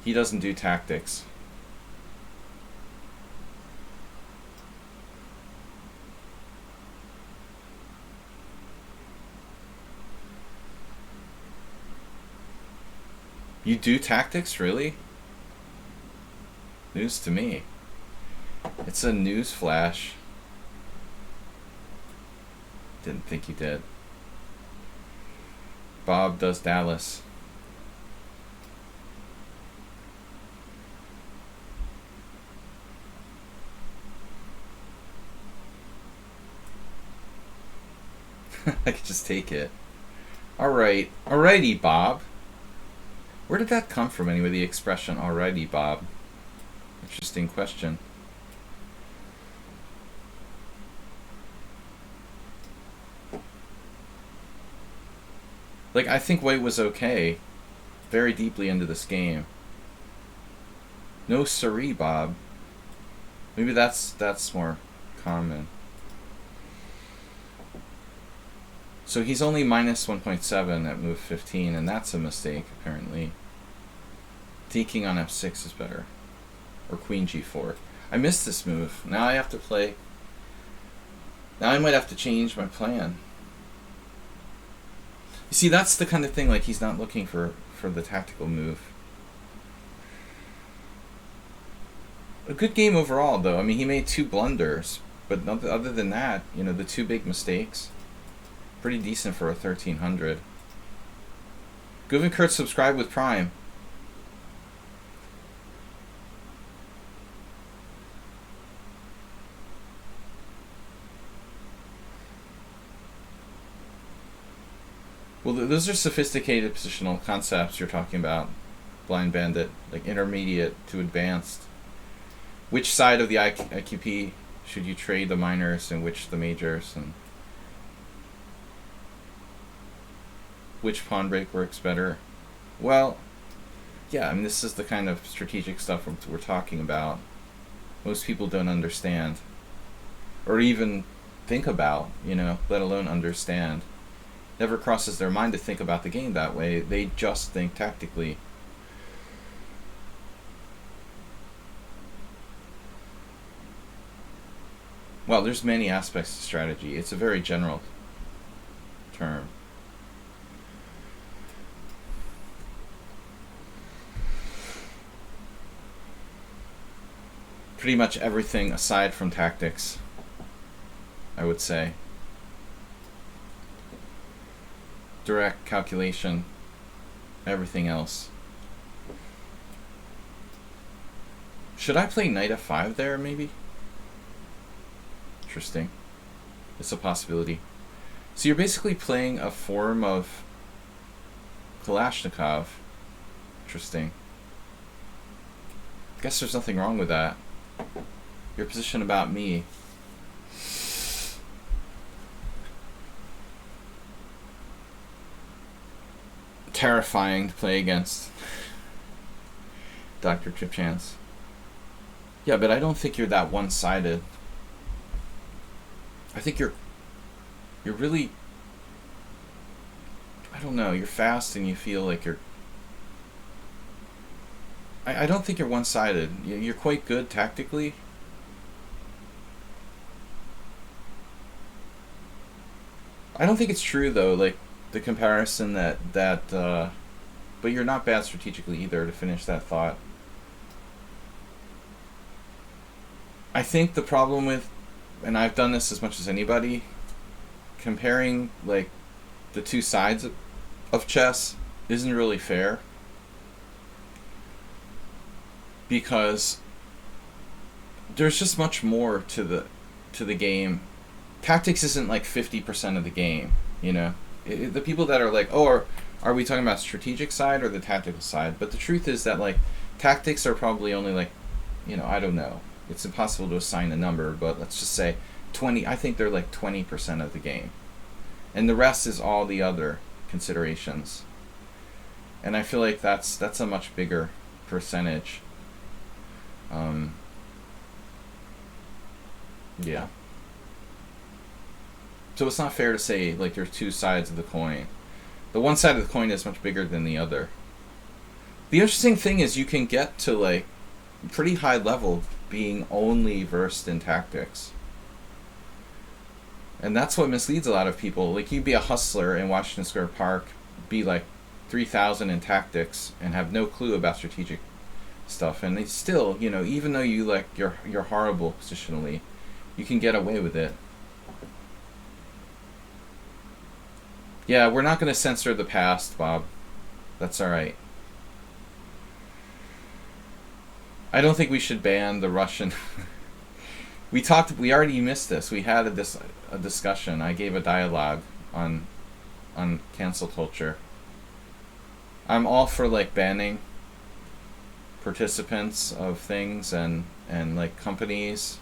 Speaker 1: he doesn't do tactics. You do tactics, really? News to me. It's a news flash. Didn't think you did. Bob does Dallas. I could just take it. Alright. Alrighty, Bob. Where did that come from anyway, the expression, alrighty, Bob? Interesting question. Like, I think White was okay very deeply into this game. No siree, Bob. Maybe that's more common. So he's only minus 1.7 at move 15, and that's a mistake, apparently. D-king on f6 is better. Or queen g4. I missed this move. Now I have to play... Now I might have to change my plan. You see, that's the kind of thing, like, he's not looking for the tactical move. A good game overall, though. I mean, he made 2 blunders, but other than that, the 2 big mistakes, pretty decent for a 1300. Goovin Kurt subscribe with Prime. Well, those are sophisticated positional concepts you're talking about, Blind Bandit, like intermediate to advanced. Which side of the IQP Should you trade the minors and which the majors, and which pawn break works better? Well, yeah, I mean, this is the kind of strategic stuff we're talking about. Most people don't understand, or even think about, let alone understand. Never crosses their mind to think about the game that way. They just think tactically. Well, there's many aspects to strategy. It's a very general term. Pretty much everything aside from tactics, I would say. Direct calculation, everything else. Should I play knight f5 there, maybe? Interesting. It's a possibility. So you're basically playing a form of Kalashnikov. Interesting. Guess there's nothing wrong with that. Your position about me. Terrifying to play against. Dr. Tripchance. Yeah, but I don't think you're that one-sided. I think you're really, I don't know, you're fast and you feel like you're, I don't think you're one-sided. You're quite good tactically. I don't think it's true though, like the comparison that but you're not bad strategically either, to finish that thought. I think the problem with, and I've done this as much as anybody, comparing like the two sides of chess isn't really fair, because there's just much more to the game. Tactics isn't like 50% of the game, the people that are like, oh, are we talking about strategic side or the tactical side? But the truth is that like tactics are probably only like, I don't know. It's impossible to assign a number, but let's just say 20. I think they're like 20% of the game, and the rest is all the other considerations. And I feel like that's a much bigger percentage. Yeah. So it's not fair to say like there's two sides of the coin. The one side of the coin is much bigger than the other. The interesting thing is you can get to like pretty high level being only versed in tactics. And that's what misleads a lot of people. Like, you'd be a hustler in Washington Square Park, be like 3,000 in tactics, and have no clue about strategic stuff. And they still, even though you like you're horrible positionally, you can get away with it. Yeah, we're not going to censor the past, Bob. That's all right. I don't think we should ban the Russian. We already missed this. We had a discussion. I gave a dialogue on cancel culture. I'm all for like banning participants of things and like companies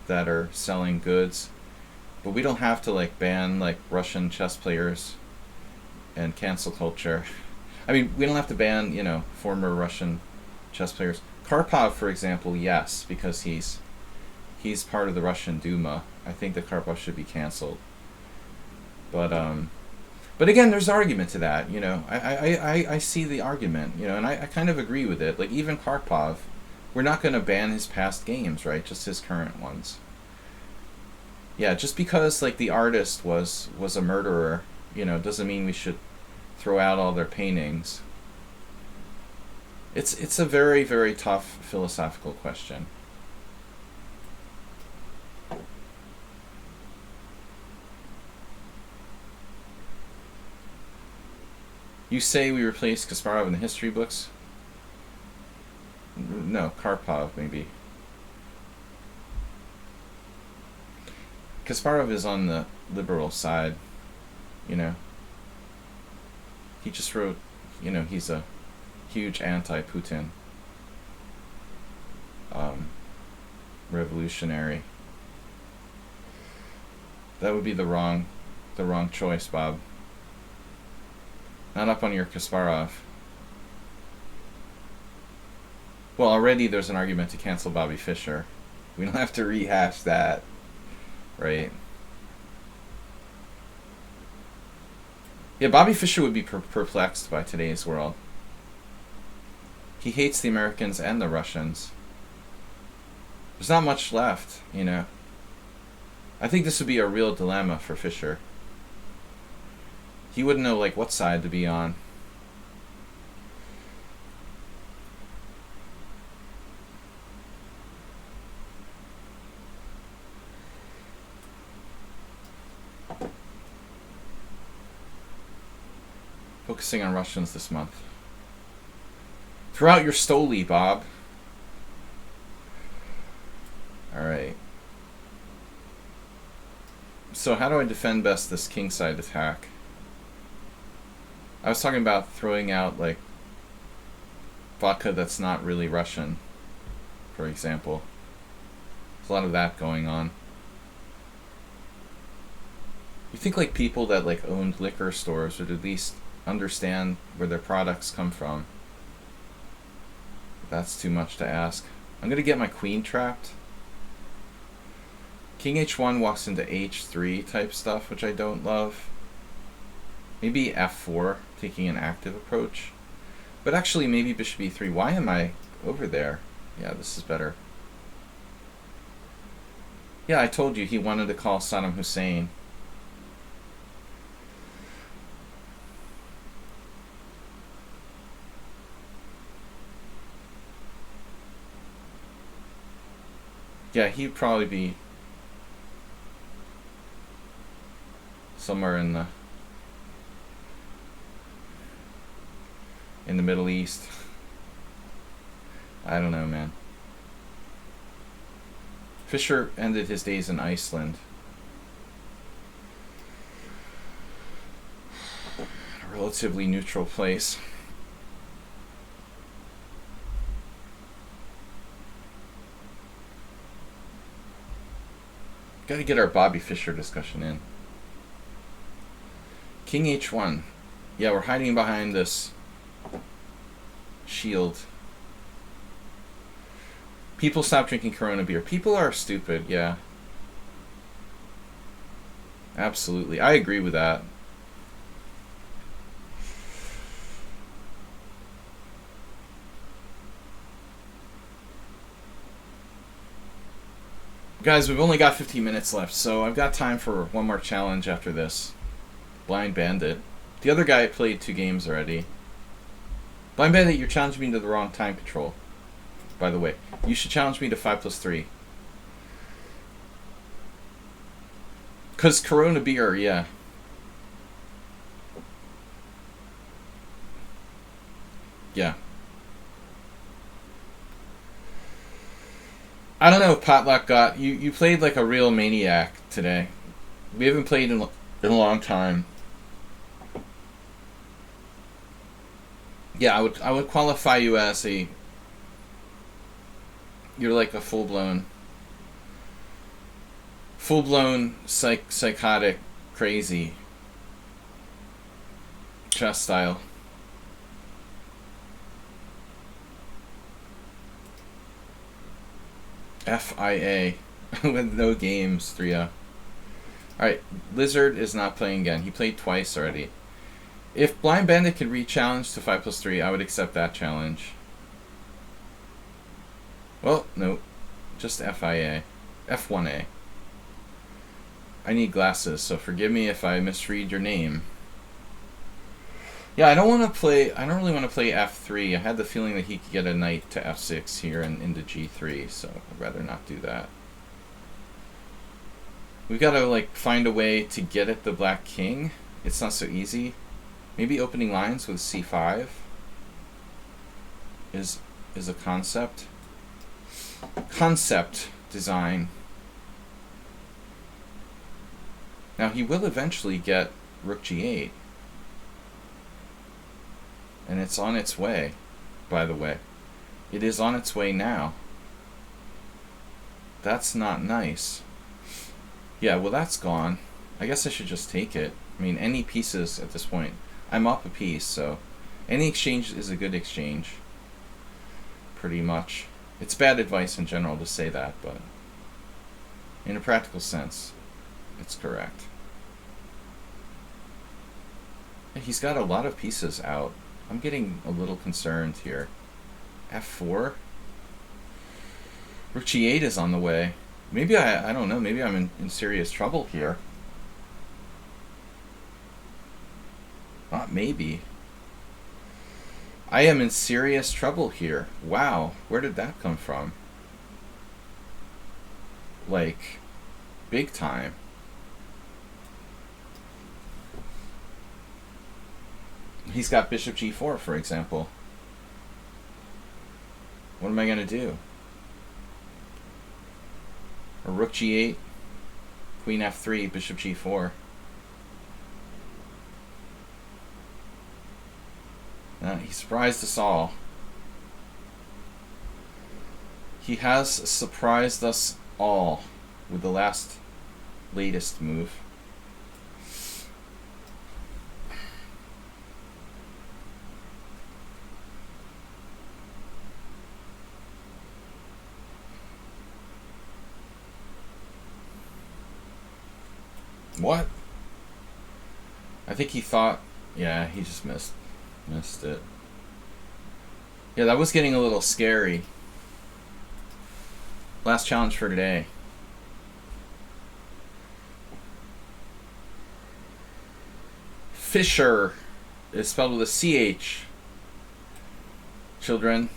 Speaker 1: that are selling goods, but we don't have to like ban like Russian chess players and cancel culture. I mean, we don't have to ban former Russian chess players. Karpov, for example, yes, because he's part of the Russian Duma. I think that Karpov should be canceled. But again, there's argument to that. I see the argument. And I kind of agree with it. Like, even Karpov, we're not going to ban his past games, right? Just his current ones. Yeah, just because like the artist was a murderer, doesn't mean we should throw out all their paintings. It's a very, very tough philosophical question. You say we replaced Kasparov in the history books? No, Karpov maybe. Kasparov is on the liberal side, He just wrote, he's a huge anti-Putin revolutionary. That would be the wrong choice, Bob. Not up on your Kasparov. Well, already there's an argument to cancel Bobby Fischer. We don't have to rehash that, right? Yeah, Bobby Fischer would be perplexed by today's world. He hates the Americans and the Russians. There's not much left, you know. I think this would be a real dilemma for Fischer. He wouldn't know, like, what side to be on. Focusing on Russians this month. Throw out your Stoli, Bob. Alright. So how do I defend best this kingside attack? I was talking about throwing out, like, vodka that's not really Russian, for example. There's a lot of that going on. You think, like, people that, like, owned liquor stores would at least understand where their products come from. That's too much to ask. I'm going to get my queen trapped. King h1 walks into h3 type stuff, which I don't love. Maybe f4, taking an active approach. But actually, maybe bishop e3. Why am I over there? Yeah, this is better. Yeah, I told you he wanted to call Saddam Hussein. Yeah, he'd probably be somewhere in the Middle East. I don't know, man. Fischer ended his days in Iceland. A relatively neutral place. Got to get our Bobby Fischer discussion in. King h1. Yeah, we're hiding behind this shield. People stop drinking Corona beer. People are stupid, yeah. Absolutely. I agree with that. Guys, we've only got 15 minutes left, so I've got time for one more challenge after this. Blind Bandit. The other guy played 2 games already. Blind Bandit, you're challenging me to the wrong time control. By the way, you should challenge me to 5+3. Because Corona beer, yeah. Yeah. I don't know if Potluck got... You played like a real maniac today. We haven't played in a long time. Yeah, I would qualify you as a... You're like a full-blown psychotic, crazy chess style. FIA with no games, 3-0. Alright, Lizard is not playing again. He played twice already. If Blind Bandit could re-challenge to 5+3, I would accept that challenge. Well, no. Just FIA. F1A. I need glasses, so forgive me if I misread your name. Yeah, I don't really want to play F3. I had the feeling that he could get a knight to F6 here and into G3, so I'd rather not do that. We've got to, like, find a way to get at the black king. It's not so easy. Maybe opening lines with C5 is a concept. Concept design. Now, he will eventually get Rook G8. And it's on its way, by the way. It is on its way now. That's not nice. Yeah, well, that's gone. I guess I should just take it. I mean, any pieces at this point. I'm up a piece, so any exchange is a good exchange. Pretty much. It's bad advice in general to say that, but in a practical sense, it's correct. He's got a lot of pieces out. I'm getting a little concerned here. F4? Rook G8 is on the way. Maybe I don't know, maybe I'm in serious trouble here. Not maybe. I am in serious trouble here. Wow, where did that come from? Like, big time. He's got bishop g4, for example. What am I going to do? Or rook g8, queen f3, bishop g4. He surprised us all. He has surprised us all with the latest move. What? I think he thought, yeah, he just missed it. Yeah, that was getting a little scary. Last challenge for today. Fisher is spelled with a CH. Children.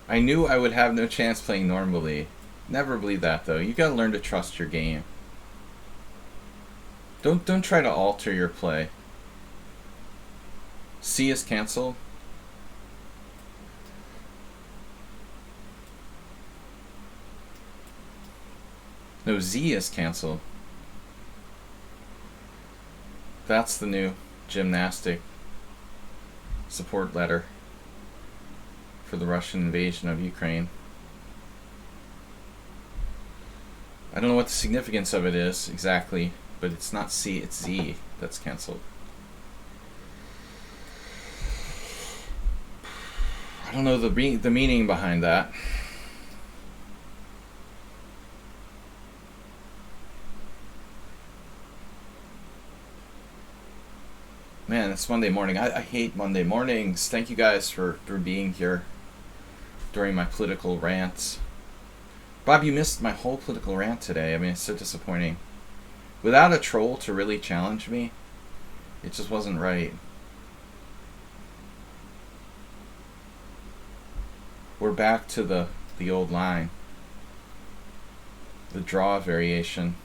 Speaker 1: I knew I would have no chance playing normally. Never believe that though. You gotta learn to trust your game. Don't try to alter your play. C is canceled. No, Z is canceled. That's the new gymnastic support letter for the Russian invasion of Ukraine. I don't know what the significance of it is exactly, but it's not C, it's Z that's canceled. I don't know the meaning behind that. Man, it's Monday morning. I hate Monday mornings. Thank you guys for being here during my political rants. Bob, you missed my whole political rant today. I mean, it's so disappointing. Without a troll to really challenge me, it just wasn't right. We're back to the old line. The draw variation.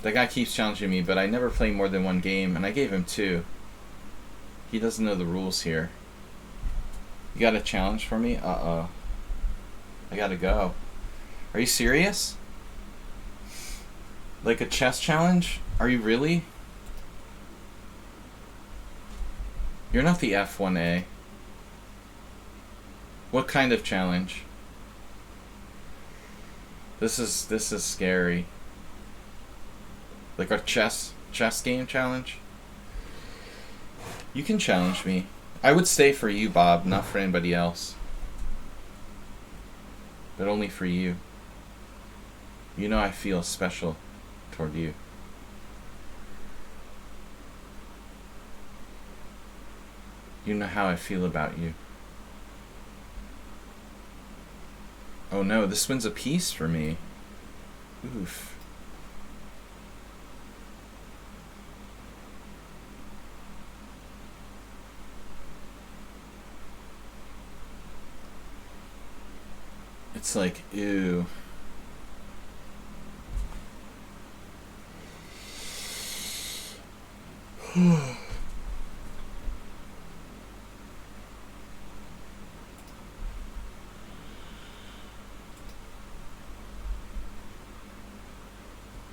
Speaker 1: That guy keeps challenging me, but I never play more than one game, and I gave him 2. He doesn't know the rules here. You got a challenge for me? Uh-oh. I gotta go. Are you serious? Like a chess challenge? Are you really? You're not the F1A. What kind of challenge? This is scary. Like a chess game challenge? You can challenge me. I would stay for you, Bob, not for anybody else. But only for you. You know I feel special toward you. You know how I feel about you. Oh no, this wins a piece for me. Oof. It's like, ew.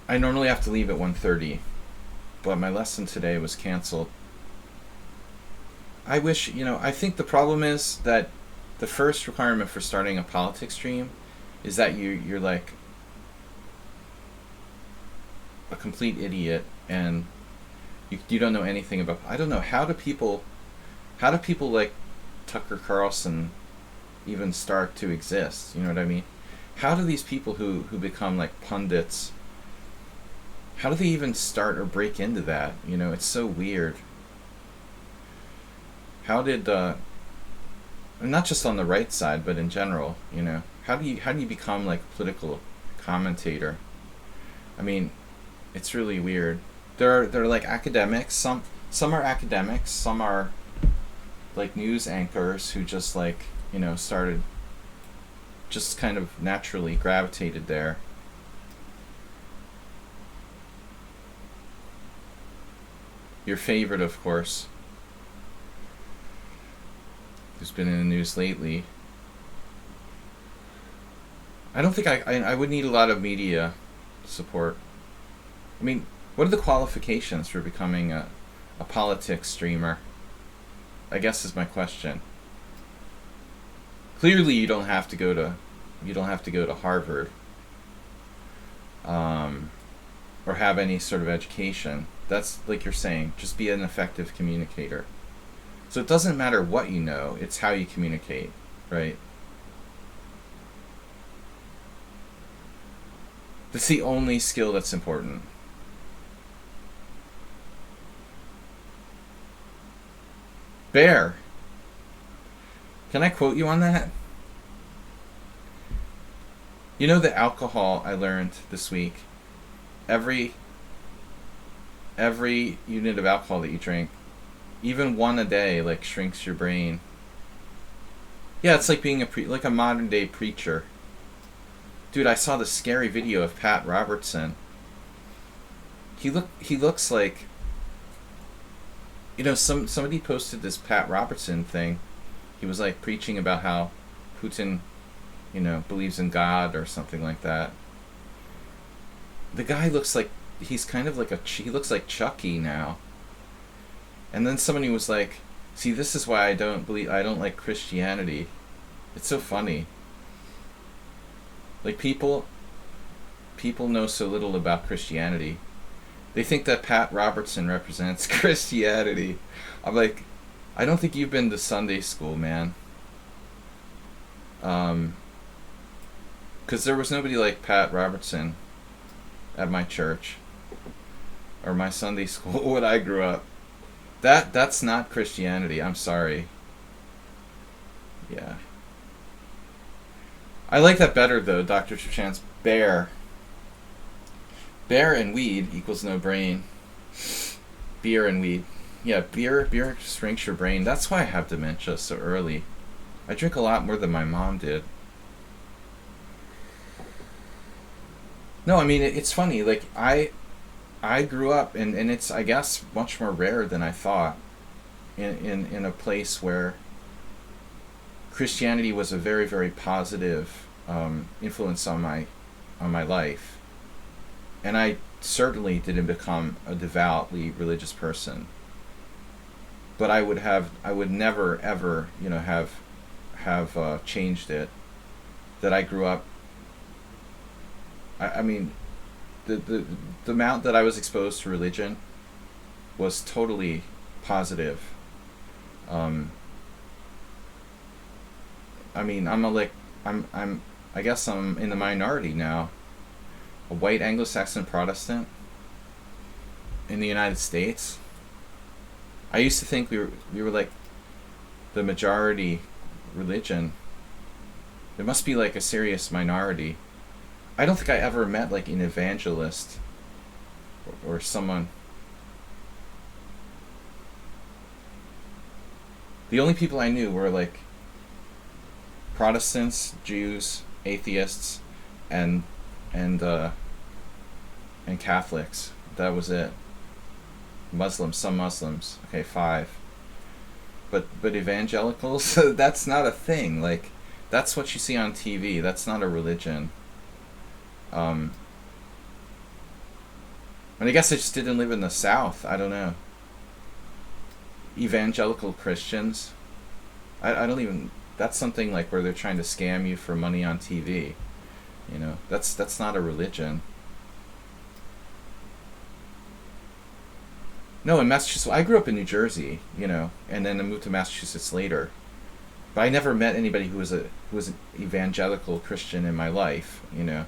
Speaker 1: I normally have to leave at 1:30, but my lesson today was canceled. I wish, I think the problem is that the first requirement for starting a politics stream is that you're like a complete idiot and you don't know anything about. I don't know, how do people like Tucker Carlson even start to exist? You know what I mean? How do these people who become like pundits, how do they even start or break into that? It's so weird. How did not just on the right side, but in general, how do you become like a political commentator? I mean, it's really weird. They're like academics. Some are academics. Some are like news anchors who just like started, just kind of naturally gravitated there. Your favorite, of course, who's been in the news lately. I don't think I would need a lot of media support. I mean, what are the qualifications for becoming a politics streamer? I guess is my question. Clearly, you don't have to go to Harvard, or have any sort of education. That's like you're saying, just be an effective communicator. So it doesn't matter what you know, it's how you communicate, right? That's the only skill that's important. Bear, can I quote you on that? You know the alcohol I learned this week? Every unit of alcohol that you drink, even one a day, like shrinks your brain. Yeah, it's like being like a modern day preacher. Dude, I saw the scary video of Pat Robertson. He looks like, somebody posted this Pat Robertson thing. He was like preaching about how Putin, believes in God or something like that. The guy looks like he's kind of like he looks like Chucky now. And then somebody was like, "See, this is why I don't like Christianity." It's so funny. Like people know so little about Christianity. They think that Pat Robertson represents Christianity. I'm like, I don't think you've been to Sunday school, man. Because there was nobody like Pat Robertson at my church or my Sunday school when I grew up. That's not Christianity. I'm sorry. Yeah. I like that better though, Dr. Chachant's bear. Bear and weed equals no brain. Beer and weed. Yeah, beer shrinks your brain. That's why I have dementia so early. I drink a lot more than my mom did. No, I mean, it's funny. Like, I grew up, and it's, I guess, much more rare than I thought, in a place where Christianity was a very, very positive influence on my life. And I certainly didn't become a devoutly religious person. But I would never, ever, have changed it. That I grew up. I mean, the amount that I was exposed to religion was totally positive. I mean, I guess I'm in the minority now. A white Anglo-Saxon Protestant in the United States. I used to think we were like the majority religion. There must be like a serious minority. I don't think I ever met like an evangelist or someone. The only people I knew were like Protestants, Jews, atheists, and Catholics. That was it. Muslims, some Muslims. Okay, 5. But evangelicals, that's not a thing. Like, that's what you see on TV. That's not a religion. And I guess I just didn't live in the South. I don't know. evangelical Christians. I don't even. That's something like where they're trying to scam you for money on TV. You know, that's not a religion. No, in Massachusetts, I grew up in New Jersey, you know, and then I moved to Massachusetts later. But I never met anybody who was an evangelical Christian in my life, you know,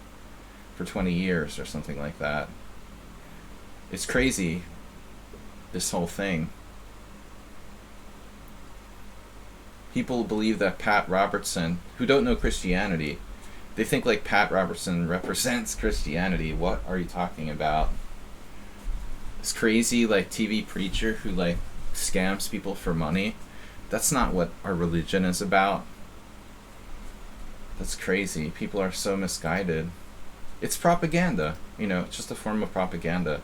Speaker 1: for 20 years or something like that. It's crazy, this whole thing. People believe that Pat Robertson, who don't know Christianity, they think like Pat Robertson represents Christianity. What are you talking about? This crazy like TV preacher who like scams people for money. That's not what our religion is about. That's crazy. People are so misguided. It's propaganda, you know, it's just a form of propaganda.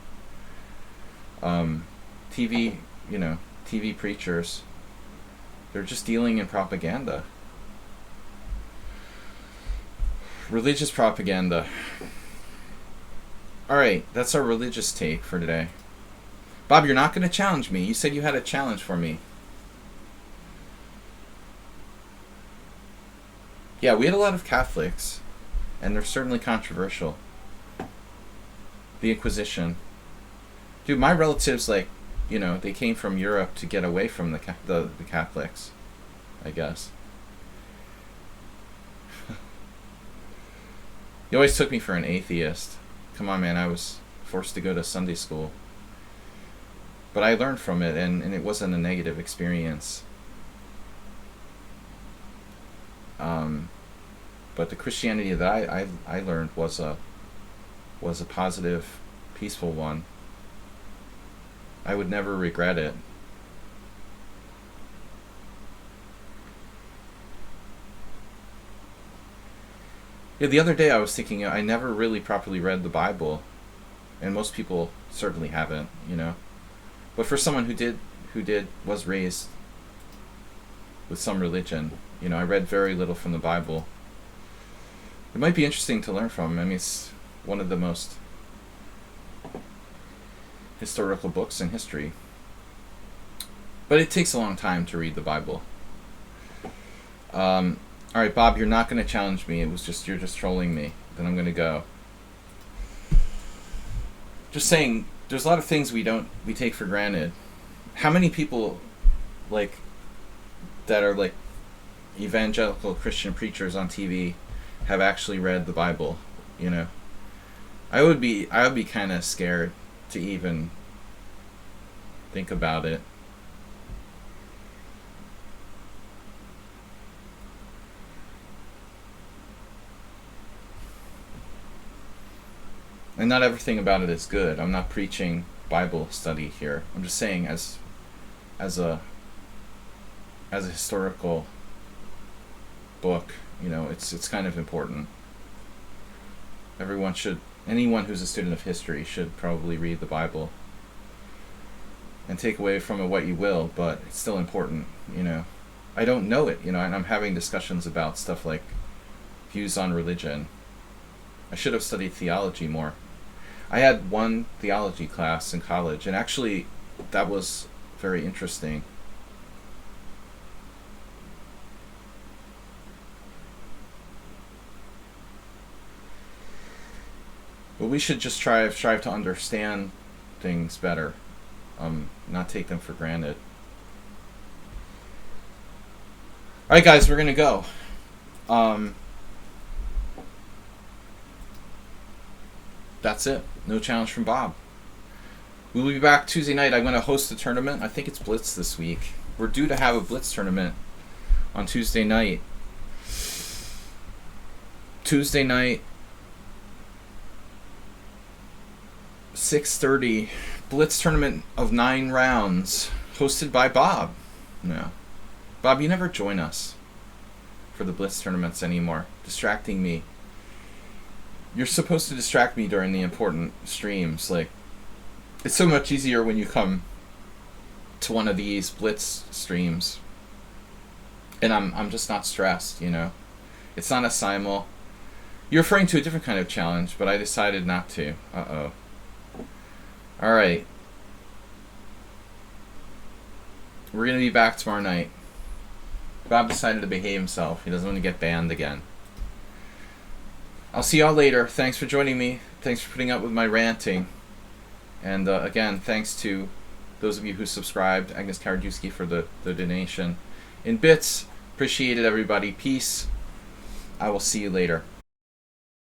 Speaker 1: TV, you know, TV preachers, they're just dealing in propaganda. Religious propaganda. Alright, that's our religious take for today. Bob, you're not going to challenge me. You said you had a challenge for me. Yeah, we had a lot of Catholics, and they're certainly controversial. The Inquisition. Dude, my relatives, like, you know, they came from Europe to get away from the Catholics, I guess. You always took me for an atheist. Come on, man, I was forced to go to Sunday school. But I learned from it, and it wasn't a negative experience. But the Christianity that I learned was a positive, peaceful one. I would never regret it. Yeah, the other day I was thinking I never really properly read the Bible, and most people certainly haven't, you know. But for someone who was raised with some religion, you know, I read very little from the Bible. It might be interesting to learn from. I mean, it's one of the most historical books in history. But it takes a long time to read the Bible. Alright, Bob, you're not going to challenge me. You're just trolling me. Then I'm going to go. Just saying, there's a lot of things we take for granted. How many people, like, that are like evangelical Christian preachers on TV have actually read the Bible, you know? I would be kind of scared to even think about it. And not everything about it is good. I'm not preaching Bible study here. I'm just saying as a historical book, you know, it's kind of important. Anyone who's a student of history should probably read the Bible and take away from it what you will, but it's still important, you know. I don't know it, you know, and I'm having discussions about stuff like views on religion. I should have studied theology more. I had one theology class in college, and actually that was very interesting. But we should just strive to understand things better, not take them for granted. Alright guys, we're gonna go. That's it. No challenge from Bob. We will be back Tuesday night. I'm going to host a tournament. I think it's Blitz this week. We're due to have a Blitz tournament on Tuesday night. Tuesday night, 6:30. Blitz tournament of 9 rounds, hosted by Bob. No. Bob, you never join us for the Blitz tournaments anymore. Distracting me. You're supposed to distract me during the important streams. Like, it's so much easier when you come to one of these Blitz streams. And I'm just not stressed, you know. It's not a simul. You're referring to a different kind of challenge, but I decided not to. Uh-oh. Alright. We're going to be back tomorrow night. Bob decided to behave himself. He doesn't want to get banned again. I'll see y'all later. Thanks for joining me. Thanks for putting up with my ranting. And again, thanks to those of you who subscribed. Agnes Karajewski for the donation. In bits, appreciate it, everybody. Peace. I will see you later.